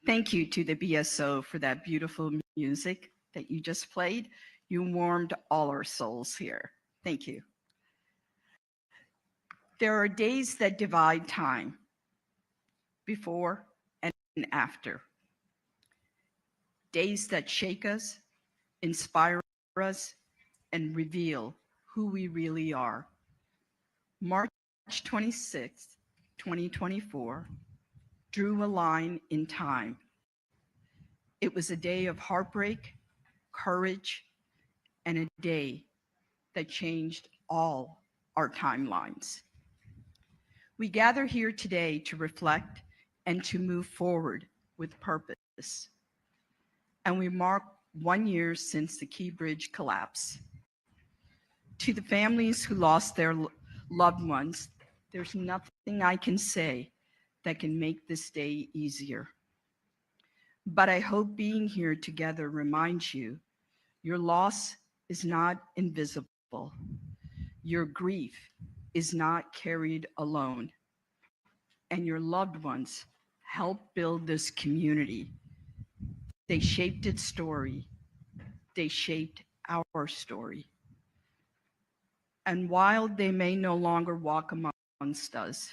Thank you to the BSO for that beautiful music that you just played. You warmed all our souls here. Thank you. There are days that divide time, before and after. Days that shake us, inspire us, and reveal who we really are. March 26, 2024, drew a line in time. It was a day of heartbreak, courage, and a day that changed all our timelines. We gather here today to reflect and to move forward with purpose. And we mark 1 year since the Key Bridge collapse. To the families who lost their loved ones, there's nothing I can say that can make this day easier. But I hope being here together reminds you your loss is not invisible. Your grief is not carried alone. And your loved ones helped build this community. They shaped its story. They shaped our story. And while they may no longer walk amongst us,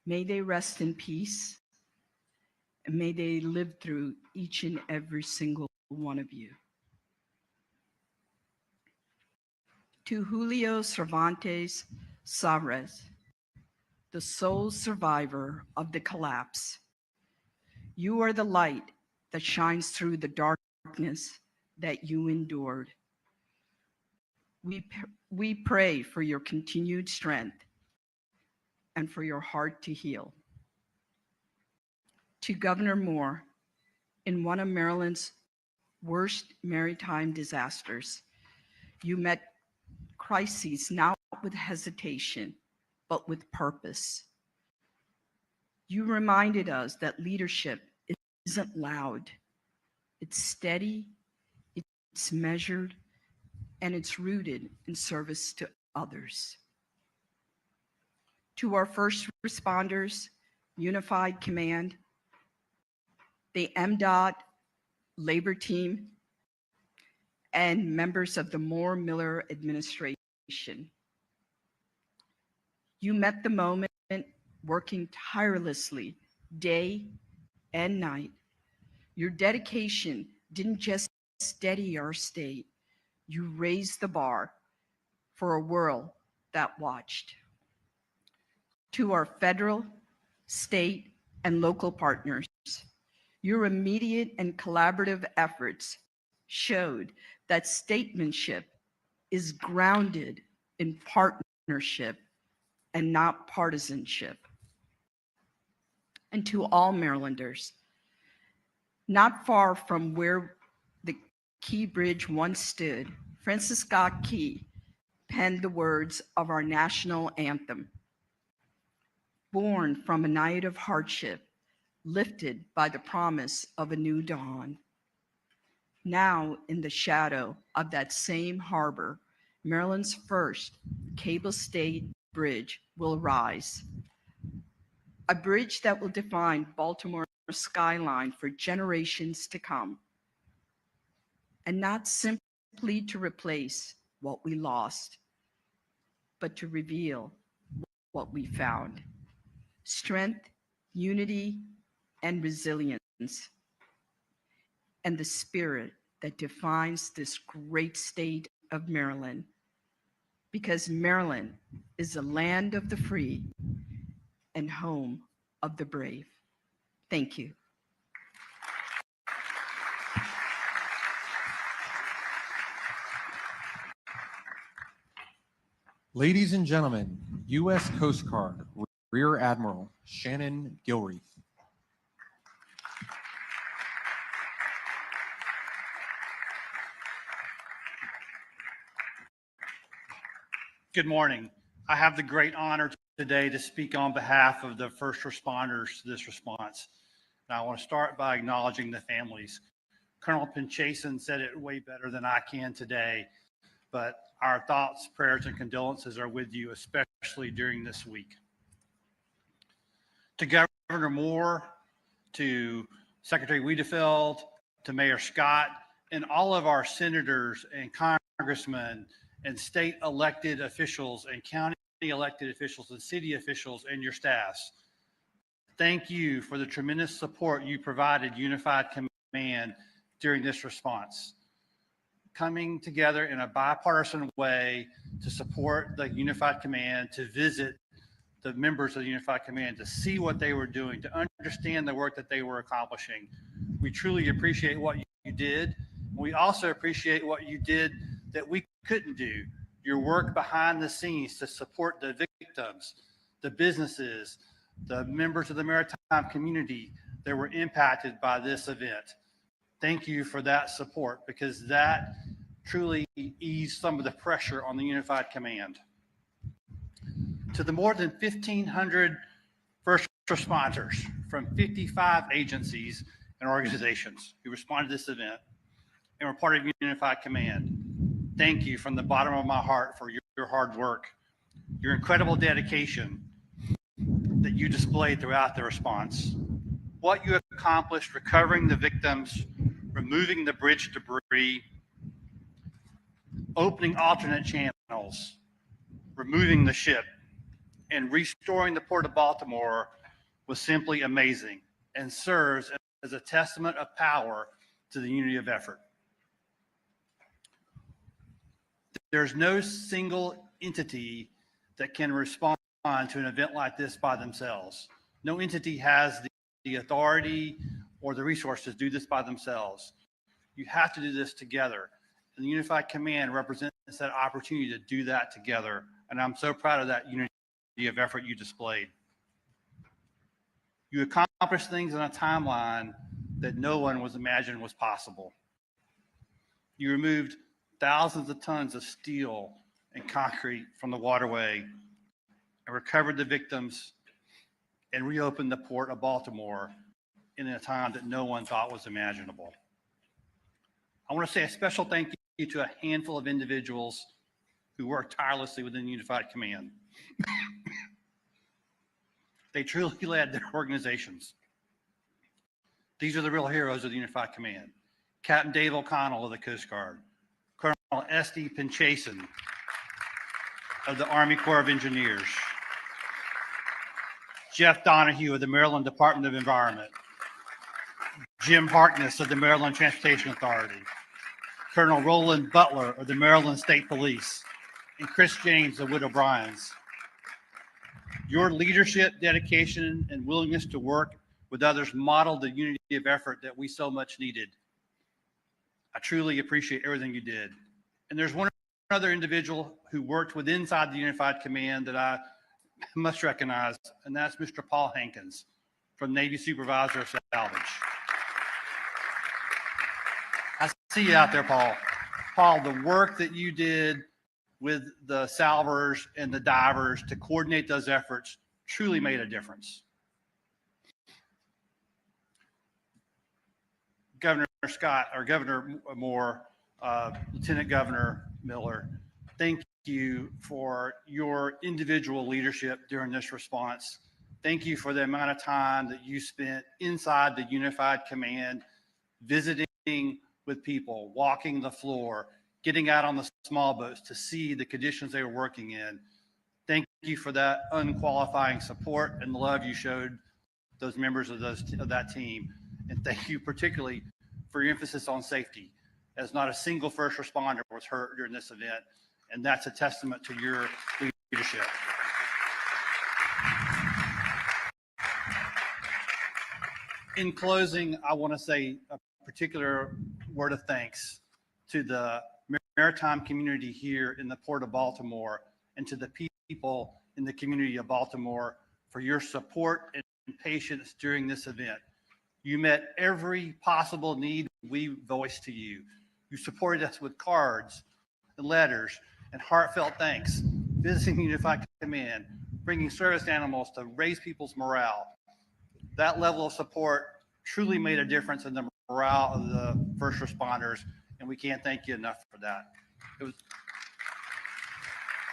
may they rest in peace. and may they live through each and every single one of you. To Julio Cervantes Sares, the sole survivor of the collapse, you are the light that shines through the darkness that you endured. We pray for your continued strength and for your heart to heal. To Governor Moore, in one of Maryland's worst maritime disasters, you met crises not with hesitation, but with purpose. You reminded us that leadership isn't loud, it's steady, it's measured, and it's rooted in service to others. To our first responders, Unified Command, the MDOT labor team, and members of the Moore-Miller administration. You met the moment, working tirelessly day and night. Your dedication didn't just steady our state, you raised the bar for a world that watched. To our federal, state, and local partners, your immediate and collaborative efforts showed that statesmanship is grounded in partnership and not partisanship. And to all Marylanders, not far from where the Key Bridge once stood, Francis Scott Key penned the words of our national anthem. Born from a night of hardship, lifted by the promise of a new dawn. Now, in the shadow of that same harbor, Maryland's first cable-stayed bridge will rise. A bridge that will define Baltimore's skyline for generations to come. And not simply to replace what we lost, but to reveal what we found. Strength, unity, and resilience, and the spirit that defines this great state of Maryland, because Maryland is the land of the free and home of the brave. Thank you. Ladies and gentlemen, U.S. Coast Guard Rear Admiral Shannon Gilreath. Good morning. I have the great honor today to speak on behalf of the first responders to this response. And I want to start by acknowledging the families. Colonel Pinchason said it way better than I can today, but our thoughts, prayers, and condolences are with you, especially during this week. To Governor Moore, to Secretary Wiedefeld, to Mayor Scott, and all of our senators and congressmen and state elected officials and county elected officials and city officials and your staffs. Thank you for the tremendous support you provided Unified Command during this response. Coming together in a bipartisan way to support the Unified Command, to visit the members of the Unified Command, to see what they were doing, to understand the work that they were accomplishing. We truly appreciate what you did. We also appreciate what you did that we couldn't do. Your work behind the scenes to support the victims, the businesses, the members of the maritime community that were impacted by this event. Thank you for that support, because that truly eased some of the pressure on the Unified Command. To the more than 1,500 first responders from 55 agencies and organizations who responded to this event and were part of Unified Command, thank you from the bottom of my heart for your hard work, your incredible dedication that you displayed throughout the response. What you accomplished recovering the victims, removing the bridge debris, opening alternate channels, removing the ship, and restoring the Port of Baltimore was simply amazing. and serves as a testament of power to the unity of effort. There's no single entity that can respond to an event like this by themselves. No entity has the authority or the resources to do this by themselves. You have to do this together. And the Unified Command represents that opportunity to do that together. And I'm so proud of that unity of effort you displayed. You accomplished things on a timeline that no one was imagined was possible. You removed thousands of tons of steel and concrete from the waterway and recovered the victims and reopened the port of Baltimore in a time that no one thought was imaginable. I want to say a special thank you to a handful of individuals who worked tirelessly within the Unified Command. They truly led their organizations. These are the real heroes of the Unified Command. Captain Dave O'Connell of the Coast Guard, Colonel S.D. Pinchason of the Army Corps of Engineers, Jeff Donahue of the Maryland Department of Environment, Jim Harkness of the Maryland Transportation Authority, Colonel Roland Butler of the Maryland State Police, and Chris James of Wood O'Brien's. Your leadership, dedication, and willingness to work with others modeled the unity of effort that we so much needed. I truly appreciate everything you did. And there's one other individual who worked with inside the Unified Command that I must recognize, and that's Mr. Paul Hankins from Navy Supervisor of Salvage. I see you out there, Paul. Paul, the work that you did with the salvers and the divers to coordinate those efforts truly made a difference. Governor Scott, or Governor Moore, Lieutenant Governor Miller, thank you for your individual leadership during this response. Thank you for the amount of time that you spent inside the Unified Command, visiting with people, walking the floor, getting out on the small boats to see the conditions they were working in. Thank you for that unqualifying support and the love you showed those members of that team. And thank you particularly for your emphasis on safety, as not a single first responder was hurt during this event. And that's a testament to your leadership. In closing, I want to say a particular word of thanks to the maritime community here in the Port of Baltimore and to the people in the community of Baltimore for your support and patience during this event. You met every possible need we voiced to you. You supported us with cards and letters and heartfelt thanks, visiting Unified Command, bringing service animals to raise people's morale. That level of support truly made a difference in the morale of the first responders, and we can't thank you enough for that. It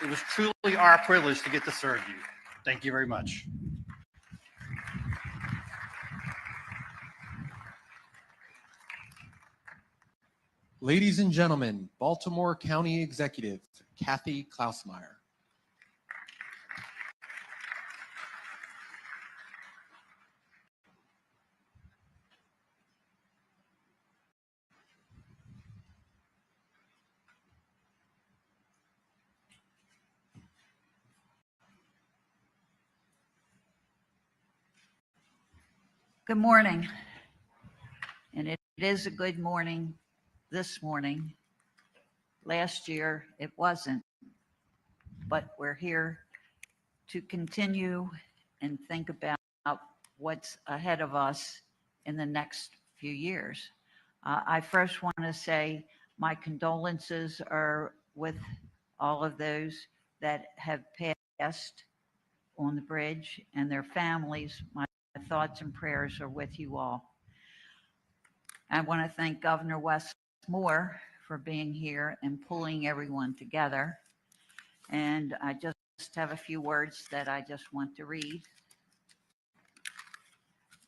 was truly our privilege to get to serve you. Thank you very much. Ladies and gentlemen, Baltimore County Executive Kathy Klausmeyer. Good morning. And it is a good morning this morning. Last year it wasn't, but we're here to continue and think about what's ahead of us in the next few years. I first want to say my condolences are with all of those that have passed on the bridge and their families. My thoughts and prayers are with you all. I want to thank Governor Wes Moore for being here and pulling everyone together. And I just have a few words that I just want to read.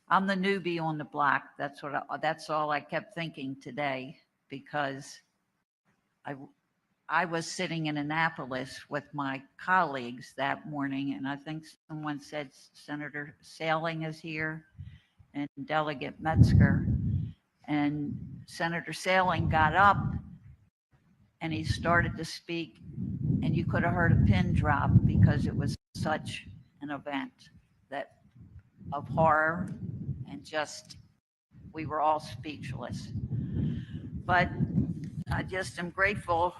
I'm the newbie on the block. That's all I kept thinking today, because I was sitting in Annapolis with my colleagues that morning, and I think someone said Senator Sailing is here, and Delegate Metzger. And Senator Sailing got up and he started to speak, and you could have heard a pin drop because it was such an event that of horror, and just we were all speechless. But I just am grateful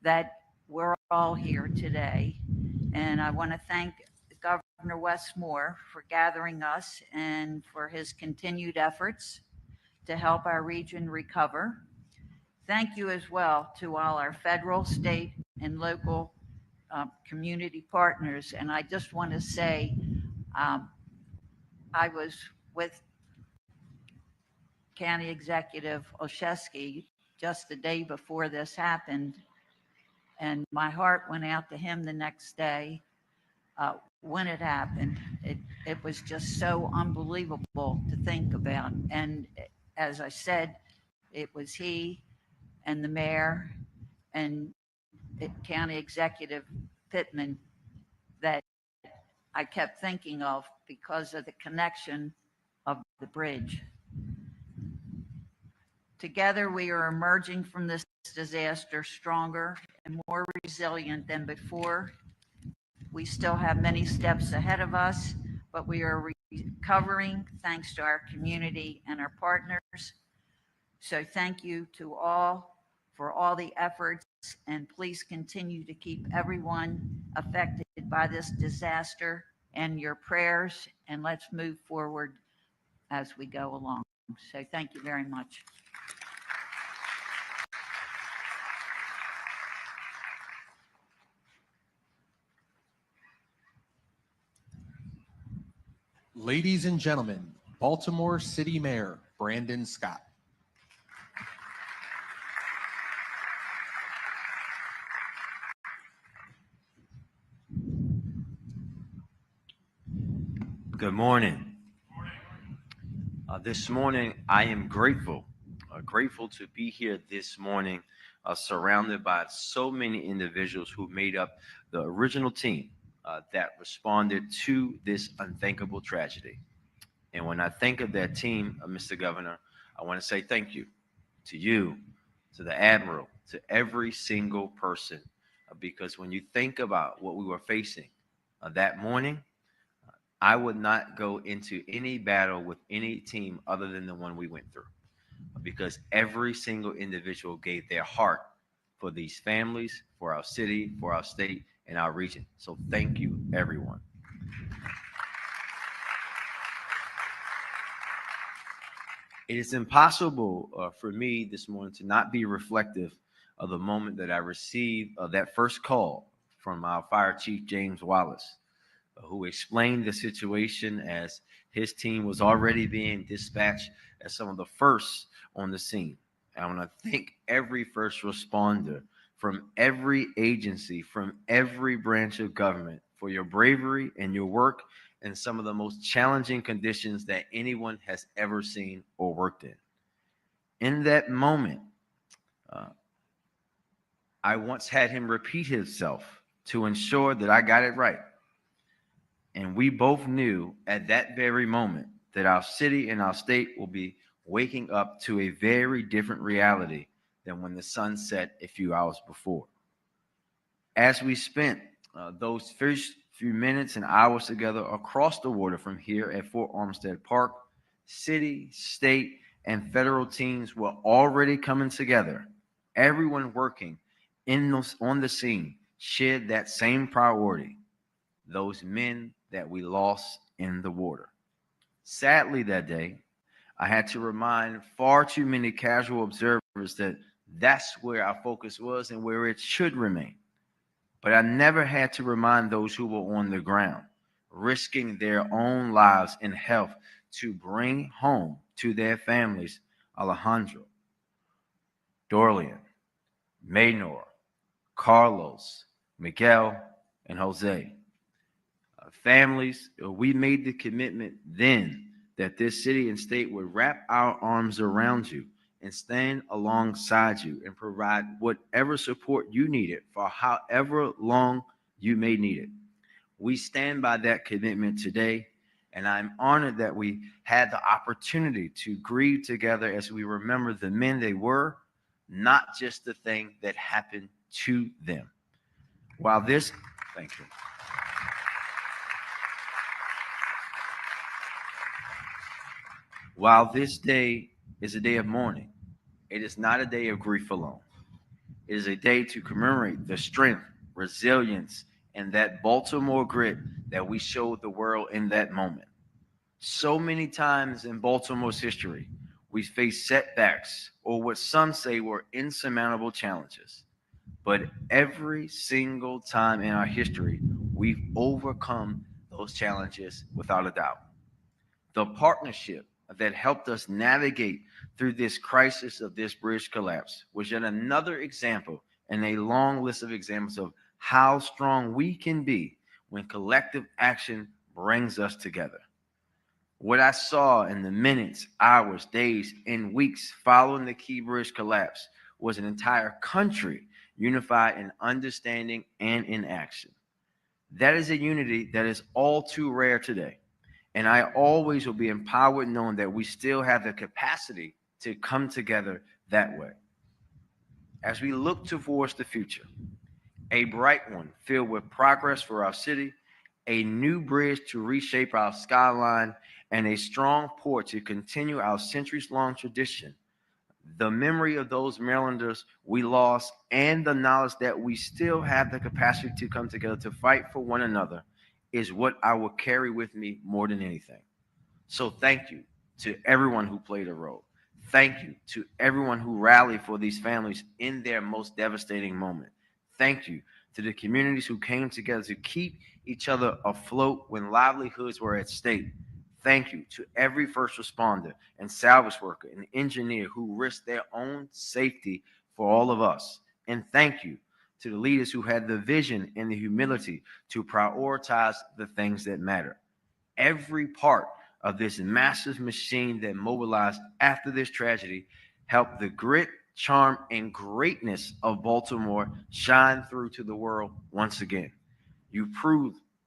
that we're all here today, and I want to thank Governor Wes Moore for gathering us and for his continued efforts to help our region recover. Thank you as well to all our federal, state, and local community partners. And I just want to say, I was with County Executive Olszewski just the day before this happened, and my heart went out to him the next day when it happened. It was just so unbelievable to think about. And as I said, it was he and the mayor and County Executive Pittman that I kept thinking of because of the connection of the bridge. Together, we are emerging from this disaster stronger and more resilient than before. We still have many steps ahead of us, but we are recovering thanks to our community and our partners. So thank you to all for all the efforts, and please continue to keep everyone affected by this disaster and your prayers, and let's move forward as we go along. So thank you very much. Ladies and gentlemen, Baltimore City Mayor Brandon Scott. Good morning. This morning, I am grateful to be here this morning, surrounded by so many individuals who made up the original team that responded to this unthinkable tragedy. And when I think of that team, Mr. Governor, I want to say thank you to you, to the Admiral, to every single person, because when you think about what we were facing that morning, I would not go into any battle with any team other than the one we went through, because every single individual gave their heart for these families, for our city, for our state, and our region. So thank you, everyone. It is impossible for me this morning to not be reflective of the moment that I received that first call from our Fire Chief, James Wallace, who explained the situation as his team was already being dispatched as some of the first on the scene. I want to thank every first responder from every agency, from every branch of government for your bravery and your work in some of the most challenging conditions that anyone has ever seen or worked in. In that moment, I once had him repeat himself to ensure that I got it right. And we both knew at that very moment that our city and our state will be waking up to a very different reality than when the sun set a few hours before. As we spent those first few minutes and hours together across the water from here at Fort Armstead Park, city, state, and federal teams were already coming together. Everyone working on the scene shared that same priority, those men that we lost in the water. Sadly, that day, I had to remind far too many casual observers that that's where our focus was and where it should remain. But I never had to remind those who were on the ground, risking their own lives and health to bring home to their families Alejandro, Dorlian, Maynor, Carlos, Miguel, and Jose. Families, we made the commitment then that this city and state would wrap our arms around you and stand alongside you and provide whatever support you needed for however long you may need it. We stand by that commitment today, And I'm honored that we had the opportunity to grieve together as we remember the men they were, not just the thing that happened to them. Thank you. While this day is a day of mourning, it is not a day of grief alone. It is a day to commemorate the strength, resilience, and that Baltimore grit that we showed the world in that moment. So many times in Baltimore's history, we faced setbacks or what some say were insurmountable challenges. But every single time in our history, we've overcome those challenges without a doubt. The partnership that helped us navigate through this crisis of this bridge collapse was yet another example in a long list of examples of how strong we can be when collective action brings us together. What I saw in the minutes, hours, days, and weeks following the Key Bridge collapse was an entire country unified in understanding and in action. That is a unity that is all too rare today. And I always will be empowered knowing that we still have the capacity to come together that way. As we look towards the future, a bright one filled with progress for our city, a new bridge to reshape our skyline, and a strong port to continue our centuries-long tradition, the memory of those Marylanders we lost and the knowledge that we still have the capacity to come together to fight for one another is what I will carry with me more than anything. So thank you to everyone who played a role. Thank you to everyone who rallied for these families in their most devastating moment. Thank you to the communities who came together to keep each other afloat when livelihoods were at stake. Thank you to every first responder and salvage worker and engineer who risked their own safety for all of us. And thank you to the leaders who had the vision and the humility to prioritize the things that matter. Every part of this massive machine that mobilized after this tragedy helped the grit, charm, and greatness of Baltimore shine through to the world once again.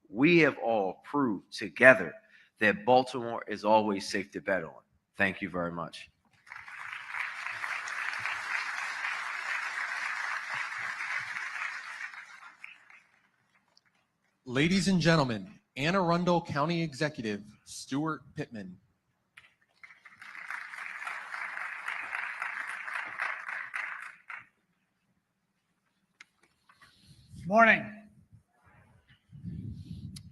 We have all proved together that Baltimore is always safe to bet on. Thank you very much. Ladies and gentlemen, Anne Arundel County Executive Stuart Pittman. Morning.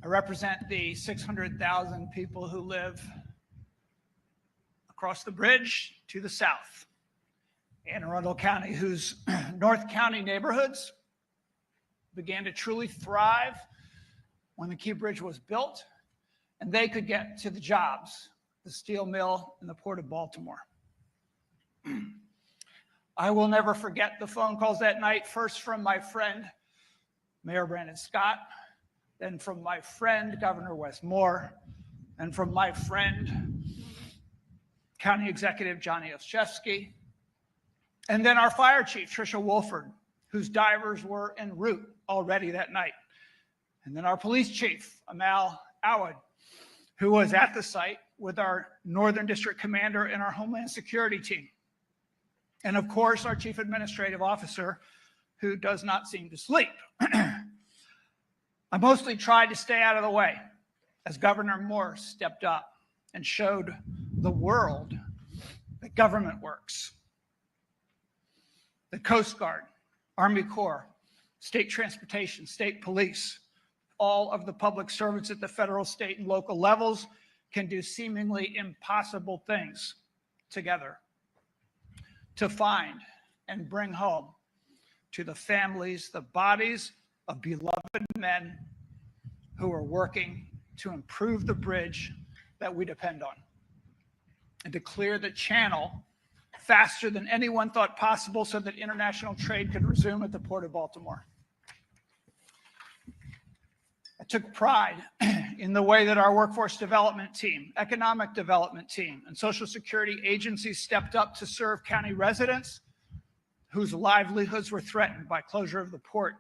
I represent the 600,000 people who live across the bridge to the south. Anne Arundel County, whose North County neighborhoods began to truly thrive when the Key Bridge was built and they could get to the jobs, the steel mill and the Port of Baltimore. I will never forget the phone calls that night, first from my friend, Mayor Brandon Scott, then from my friend, Governor Wes Moore, and from my friend, County Executive Johnny Oszewski, and then our fire chief, Tricia Wolford, whose divers were en route already that night. And then our police chief, Amal Awad, who was at the site with our Northern District Commander and our Homeland Security team. And of course, our Chief Administrative Officer, who does not seem to sleep. I mostly tried to stay out of the way as Governor Moore stepped up and showed the world that government works. The Coast Guard, Army Corps, State Transportation, State Police, all of the public servants at the federal, state, and local levels can do seemingly impossible things together to find and bring home to the families the bodies of beloved men who are working to improve the bridge that we depend on and to clear the channel faster than anyone thought possible so that international trade could resume at the Port of Baltimore. I took pride in the way that our workforce development team, economic development team, and Social Security agencies stepped up to serve county residents whose livelihoods were threatened by closure of the port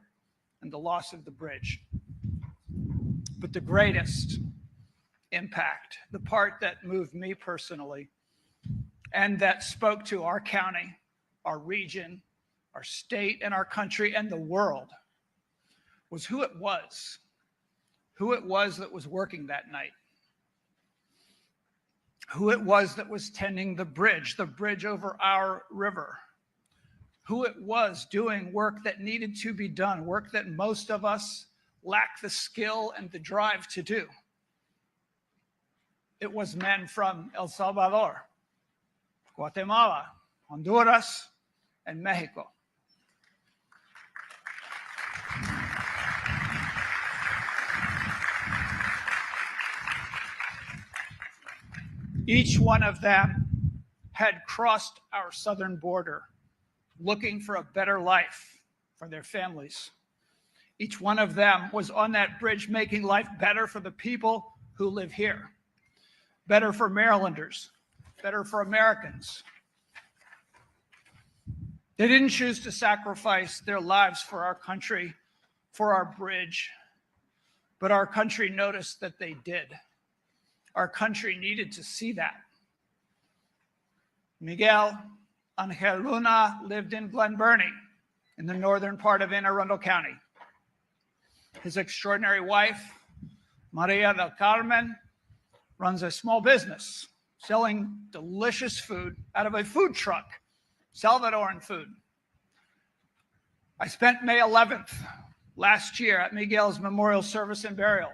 and the loss of the bridge. But the greatest impact, the part that moved me personally, and that spoke to our county, our region, our state, and our country, and the world, was who it was that was working that night, who it was that was tending the bridge over our river, who it was doing work that needed to be done, work that most of us lack the skill and the drive to do. It was men from El Salvador, Guatemala, Honduras, and Mexico. Each one of them had crossed our southern border looking for a better life for their families. Each one of them was on that bridge making life better for the people who live here, better for Marylanders, better for Americans. They didn't choose to sacrifice their lives for our country, for our bridge, but our country noticed that they did. Our country needed to see that. Miguel Angel Luna lived in Glen Burnie, in the northern part of Anne Arundel County. His extraordinary wife, Maria del Carmen, runs a small business selling delicious food out of a food truck, Salvadoran food. I spent May 11th last year at Miguel's memorial service and burial.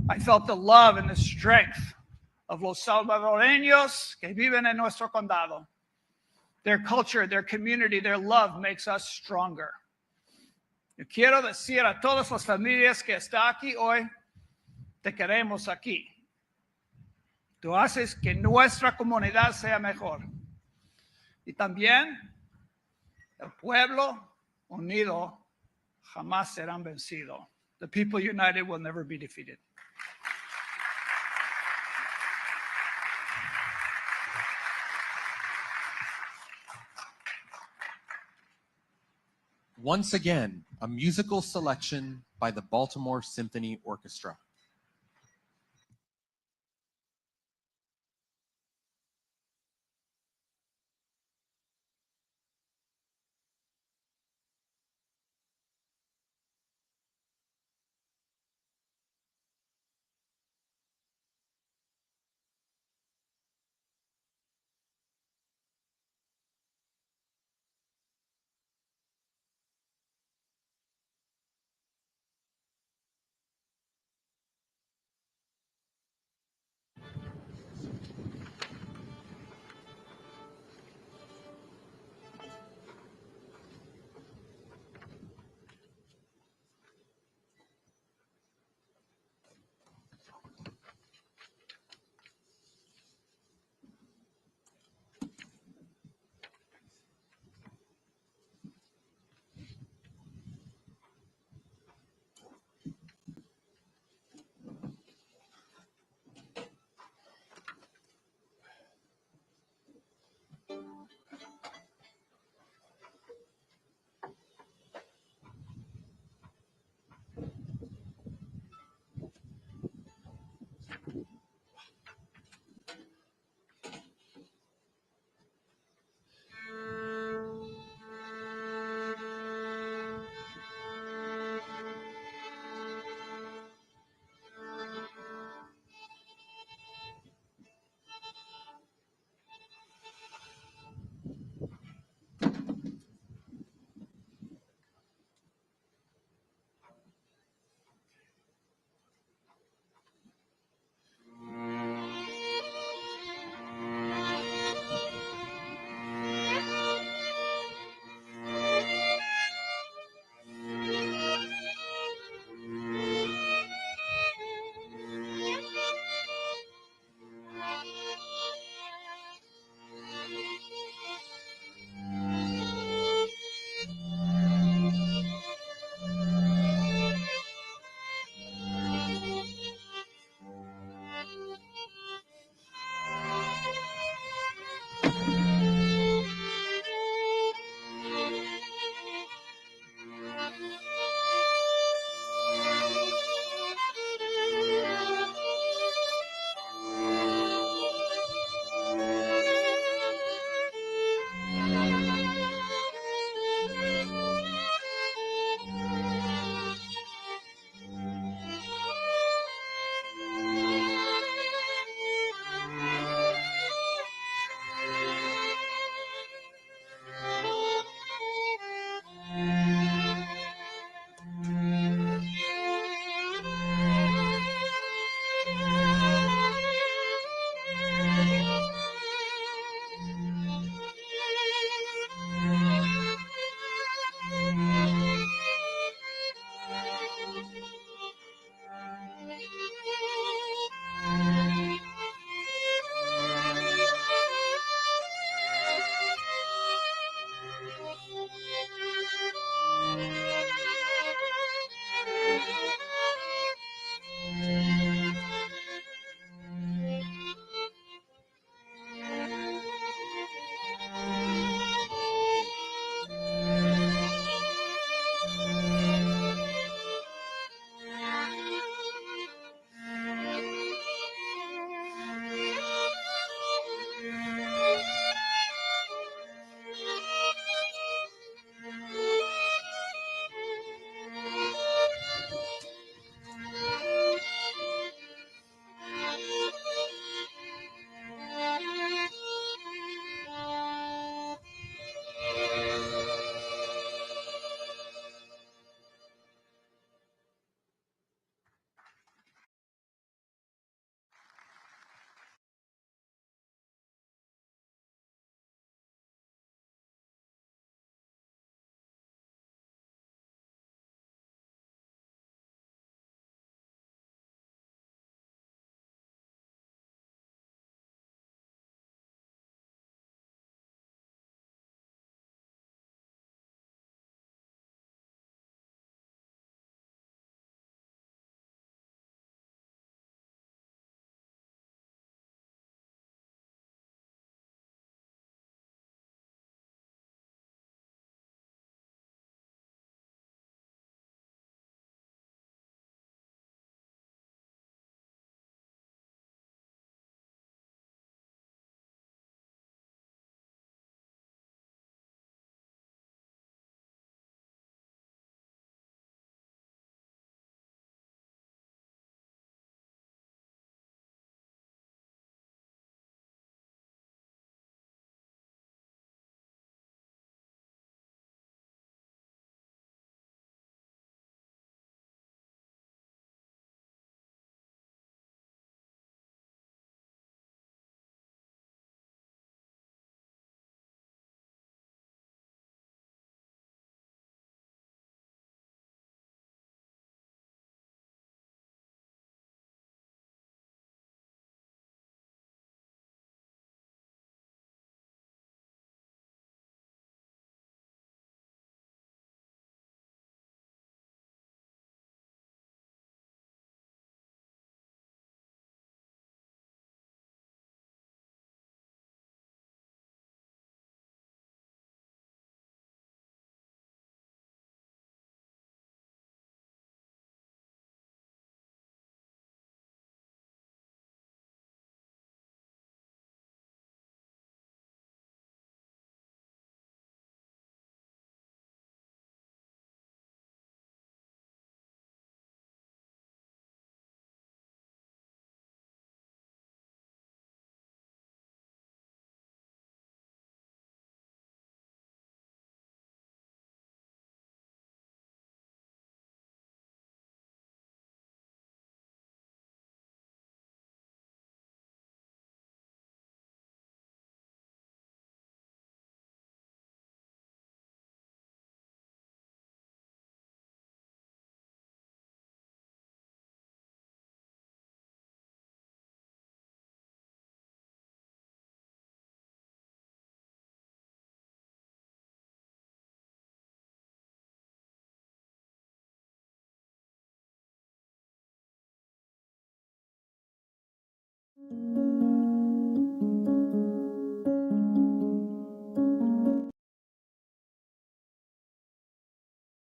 I felt the love and the strength of los salvadoreños que viven en nuestro condado. Their culture, their community, their love makes us stronger. Yo quiero decir a todas las familias que están aquí hoy, te queremos aquí. Tú haces que nuestra comunidad sea mejor. Y también el pueblo unido jamás serán vencidos. The people united will never be defeated. Once again, a musical selection by the Baltimore Symphony Orchestra.